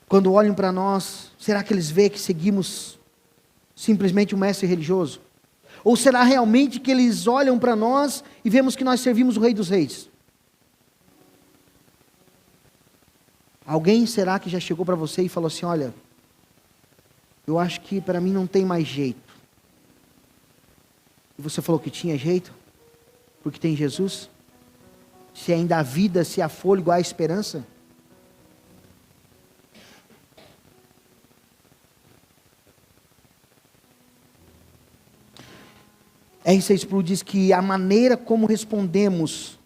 Quando olham para nós, será que eles veem que seguimos simplesmente um mestre religioso? Ou será realmente que eles olham para nós e vemos que nós servimos o Rei dos Reis? Alguém será que já chegou para você e falou assim, olha, eu acho que para mim não tem mais jeito. E você falou que tinha jeito? Porque tem Jesus? Se ainda há vida, se há fôlego, há esperança? R.C. Sproul diz que a maneira como respondemos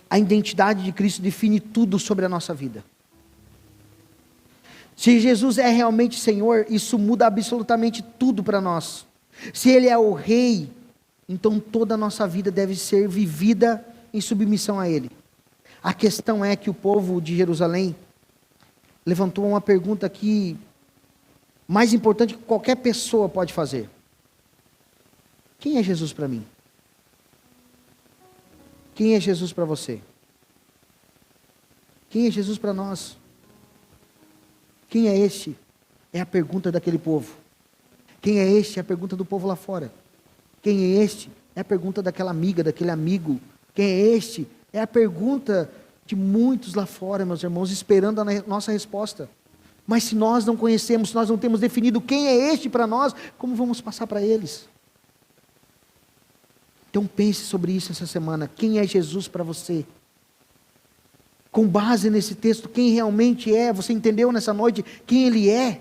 à identidade de Cristo define tudo sobre a nossa vida. Se Jesus é realmente Senhor, isso muda absolutamente tudo para nós. Se Ele é o Rei, então toda a nossa vida deve ser vivida em submissão a Ele. A questão é que o povo de Jerusalém levantou uma pergunta que mais importante que qualquer pessoa pode fazer. Quem é Jesus para mim? Quem é Jesus para você? Quem é Jesus para nós? Quem é este? É a pergunta daquele povo. Quem é este? É a pergunta do povo lá fora. Quem é este? É a pergunta daquela amiga, daquele amigo. Quem é este? É a pergunta de muitos lá fora, meus irmãos, esperando a nossa resposta. Mas se nós não conhecemos, se nós não temos definido quem é este para nós, como vamos passar para eles? Então pense sobre isso essa semana. Quem é Jesus para você? Com base nesse texto, quem realmente é? Você entendeu nessa noite quem Ele é?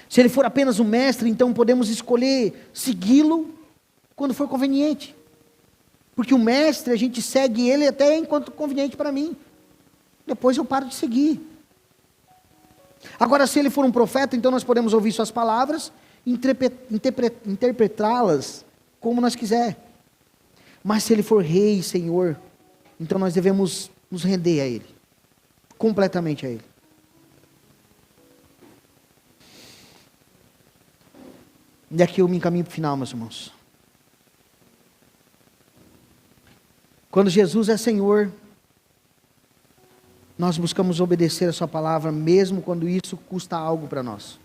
Se Ele for apenas um mestre, então podemos escolher segui-lo quando for conveniente. Porque o mestre, a gente segue ele até enquanto conveniente para mim. Depois eu paro de seguir. Agora, se ele for um profeta, então nós podemos ouvir suas palavras, interpretá-las como nós quiser. Mas se ele for rei, Senhor, então nós devemos nos render a Ele. Completamente a Ele. E aqui eu me encaminho para o final, meus irmãos. Quando Jesus é Senhor, nós buscamos obedecer a Sua palavra, mesmo quando isso custa algo para nós.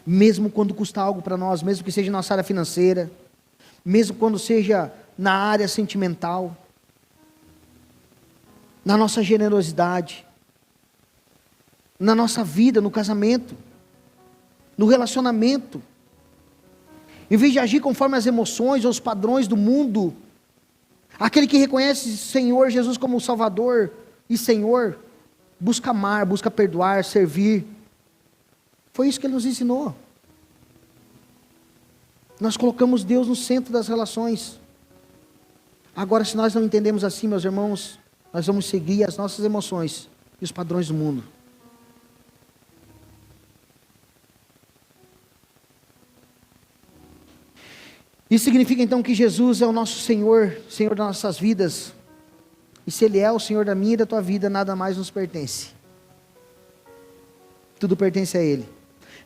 Mesmo quando custa algo para nós, mesmo que seja na nossa área financeira, mesmo quando seja na área sentimental, na nossa generosidade, na nossa vida, no casamento, no relacionamento. Em vez de agir conforme as emoções ou os padrões do mundo, aquele que reconhece o Senhor Jesus como Salvador e Senhor, busca amar, busca perdoar, servir. Foi isso que Ele nos ensinou. Nós colocamos Deus no centro das relações. Agora, se nós não entendemos assim, meus irmãos, nós vamos seguir as nossas emoções e os padrões do mundo. Isso significa então que Jesus é o nosso Senhor, Senhor das nossas vidas. E se Ele é o Senhor da minha e da tua vida, nada mais nos pertence. Tudo pertence a Ele.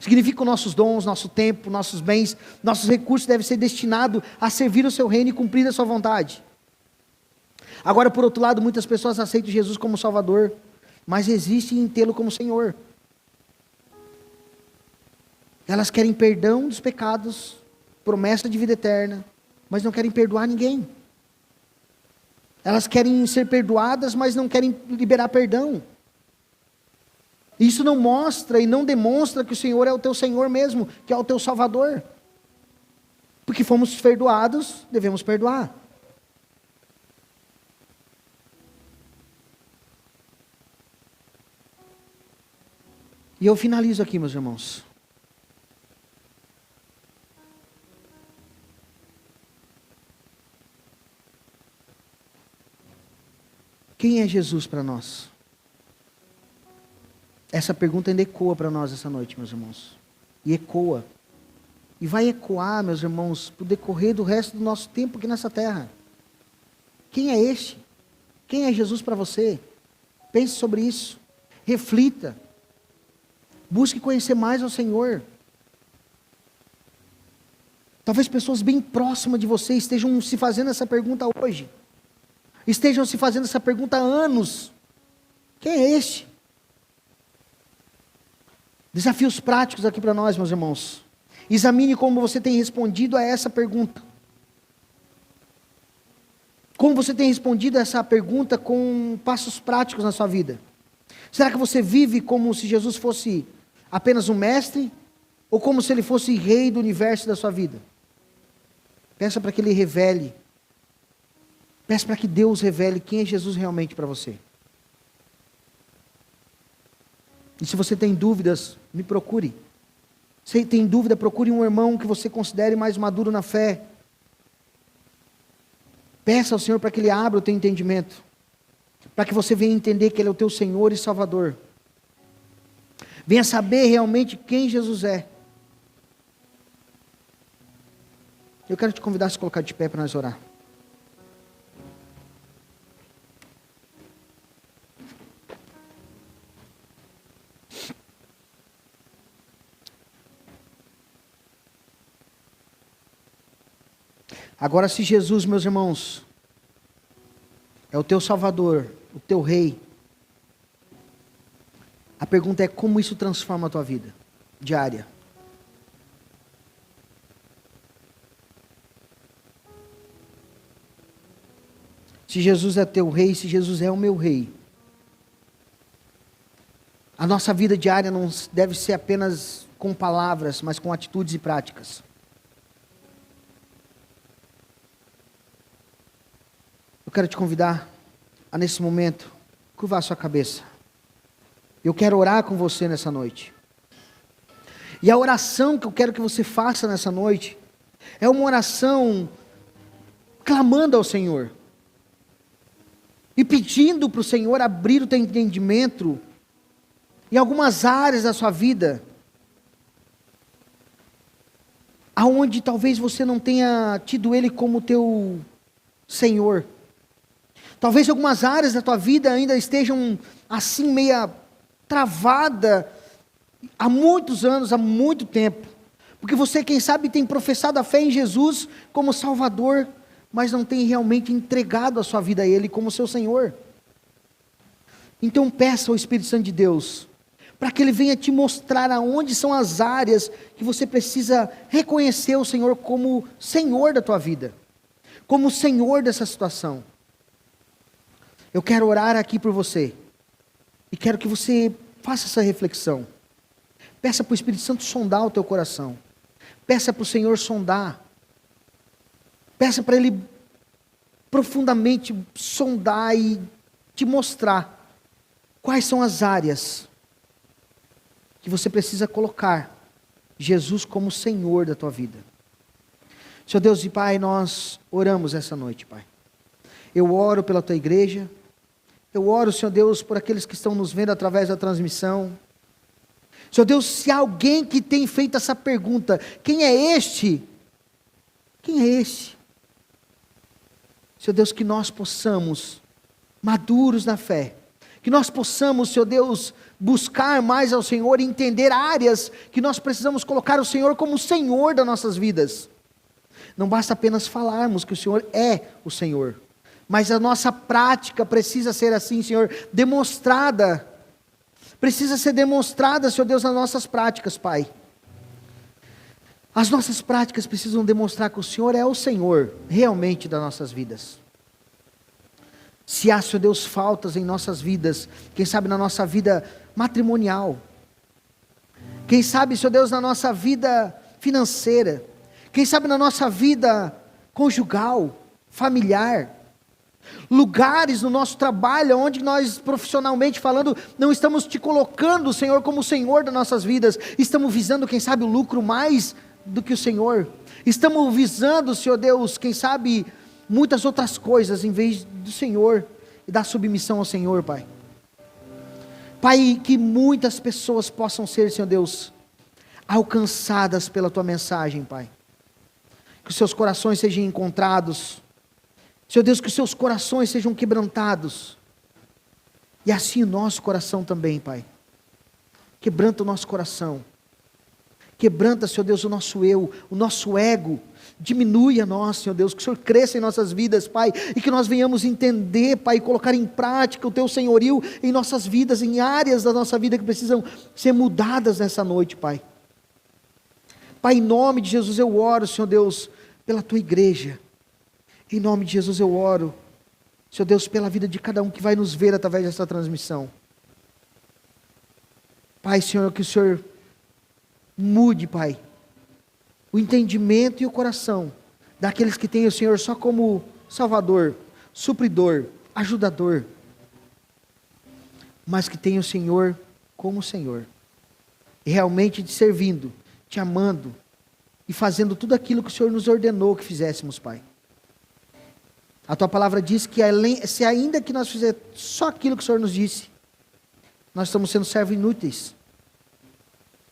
Significa que os nossos dons, nosso tempo, nossos bens, nossos recursos devem ser destinados a servir o Seu reino e cumprir a Sua vontade. Agora, por outro lado, muitas pessoas aceitam Jesus como Salvador, mas resistem em tê-lo como Senhor. Elas querem perdão dos pecados, promessa de vida eterna, mas não querem perdoar ninguém. Elas querem ser perdoadas, mas não querem liberar perdão. Isso não mostra e não demonstra que o Senhor é o teu Senhor mesmo, que é o teu Salvador. Porque fomos perdoados, devemos perdoar. E eu finalizo aqui, meus irmãos. Quem é Jesus para nós? Essa pergunta ainda ecoa para nós essa noite, meus irmãos. E ecoa. E vai ecoar, meus irmãos, para o decorrer do resto do nosso tempo aqui nessa terra. Quem é este? Quem é Jesus para você? Pense sobre isso. Reflita. Busque conhecer mais ao Senhor. Talvez pessoas bem próximas de você estejam se fazendo essa pergunta hoje. Estejam se fazendo essa pergunta há anos. Quem é este? Desafios práticos aqui para nós, meus irmãos. Examine como você tem respondido a essa pergunta. Como você tem respondido a essa pergunta com passos práticos na sua vida? Será que você vive como se Jesus fosse apenas um mestre? Ou como se Ele fosse rei do universo da sua vida? Peça para que Ele revele. Peça para que Deus revele quem é Jesus realmente para você. E se você tem dúvidas, me procure. Se tem dúvida, procure um irmão que você considere mais maduro na fé. Peça ao Senhor para que Ele abra o teu entendimento, para que você venha entender que Ele é o teu Senhor e Salvador. Venha saber realmente quem Jesus é. Eu quero te convidar a se colocar de pé para nós orar. Agora, se Jesus, meus irmãos, é o teu Salvador, o teu Rei, a pergunta é como isso transforma a tua vida diária. Se Jesus é teu Rei, se Jesus é o meu Rei, a nossa vida diária não deve ser apenas com palavras, mas com atitudes e práticas. Eu quero te convidar a, nesse momento, curvar a sua cabeça. Eu quero orar com você nessa noite. E a oração que eu quero que você faça nessa noite é uma oração clamando ao Senhor e pedindo para o Senhor abrir o teu entendimento em algumas áreas da sua vida, aonde talvez você não tenha tido Ele como teu Senhor. Talvez algumas áreas da tua vida ainda estejam assim meia travada há muitos anos, há muito tempo. Porque você, quem sabe, tem professado a fé em Jesus como Salvador, mas não tem realmente entregado a sua vida a Ele como seu Senhor. Então peça ao Espírito Santo de Deus, para que Ele venha te mostrar aonde são as áreas que você precisa reconhecer o Senhor como Senhor da tua vida, como Senhor dessa situação. Eu quero orar aqui por você, e quero que você faça essa reflexão. Peça para o Espírito Santo sondar o teu coração, peça para o Senhor sondar, peça para Ele profundamente sondar e te mostrar quais são as áreas que você precisa colocar Jesus como Senhor da tua vida. Senhor Deus e Pai, nós oramos essa noite, Pai. Eu oro pela tua igreja, eu oro, Senhor Deus, por aqueles que estão nos vendo através da transmissão. Senhor Deus, se há alguém que tem feito essa pergunta, quem é este? Quem é este? Senhor Deus, que nós possamos, maduros na fé, que nós possamos, Senhor Deus, buscar mais ao Senhor e entender áreas que nós precisamos colocar o Senhor como Senhor das nossas vidas. Não basta apenas falarmos que o Senhor é o Senhor, mas a nossa prática precisa ser assim, Senhor, demonstrada. Precisa ser demonstrada, Senhor Deus, nas nossas práticas, Pai. As nossas práticas precisam demonstrar que o Senhor é o Senhor, realmente, das nossas vidas. Se há, Senhor Deus, faltas em nossas vidas, quem sabe na nossa vida matrimonial, quem sabe, Senhor Deus, na nossa vida financeira, quem sabe na nossa vida conjugal, familiar, lugares no nosso trabalho, onde nós profissionalmente falando, não estamos te colocando, Senhor, como o Senhor das nossas vidas, estamos visando, quem sabe, o lucro mais do que o Senhor, estamos visando, Senhor Deus, quem sabe, muitas outras coisas, em vez do Senhor, e da submissão ao Senhor, Pai. Pai, que muitas pessoas possam ser, Senhor Deus, alcançadas pela Tua mensagem, Pai, que os seus corações sejam encontrados, Senhor Deus, que os seus corações sejam quebrantados, e assim o nosso coração também, Pai. Quebranta o nosso coração, quebranta, Senhor Deus, o nosso eu, o nosso ego, diminui a nós, Senhor Deus, que o Senhor cresça em nossas vidas, Pai, e que nós venhamos entender, Pai, e colocar em prática o Teu senhorio em nossas vidas, em áreas da nossa vida que precisam ser mudadas nessa noite, Pai. Pai, em nome de Jesus eu oro, Senhor Deus, pela Tua igreja. Em nome de Jesus eu oro, Senhor Deus, pela vida de cada um que vai nos ver através dessa transmissão. Pai, Senhor, que o Senhor mude, Pai, o entendimento e o coração daqueles que têm o Senhor só como Salvador, supridor, ajudador, mas que têm o Senhor como o Senhor. E realmente te servindo, te amando e fazendo tudo aquilo que o Senhor nos ordenou que fizéssemos, Pai. A tua palavra diz que se ainda que nós fizermos só aquilo que o Senhor nos disse, nós estamos sendo servos inúteis.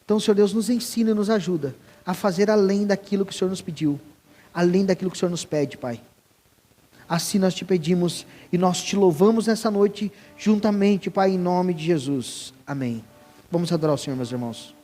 Então, Senhor Deus, nos ensina e nos ajuda a fazer além daquilo que o Senhor nos pediu, além daquilo que o Senhor nos pede, Pai. Assim nós te pedimos e nós te louvamos nessa noite juntamente, Pai, em nome de Jesus. Amém. Vamos adorar o Senhor, meus irmãos.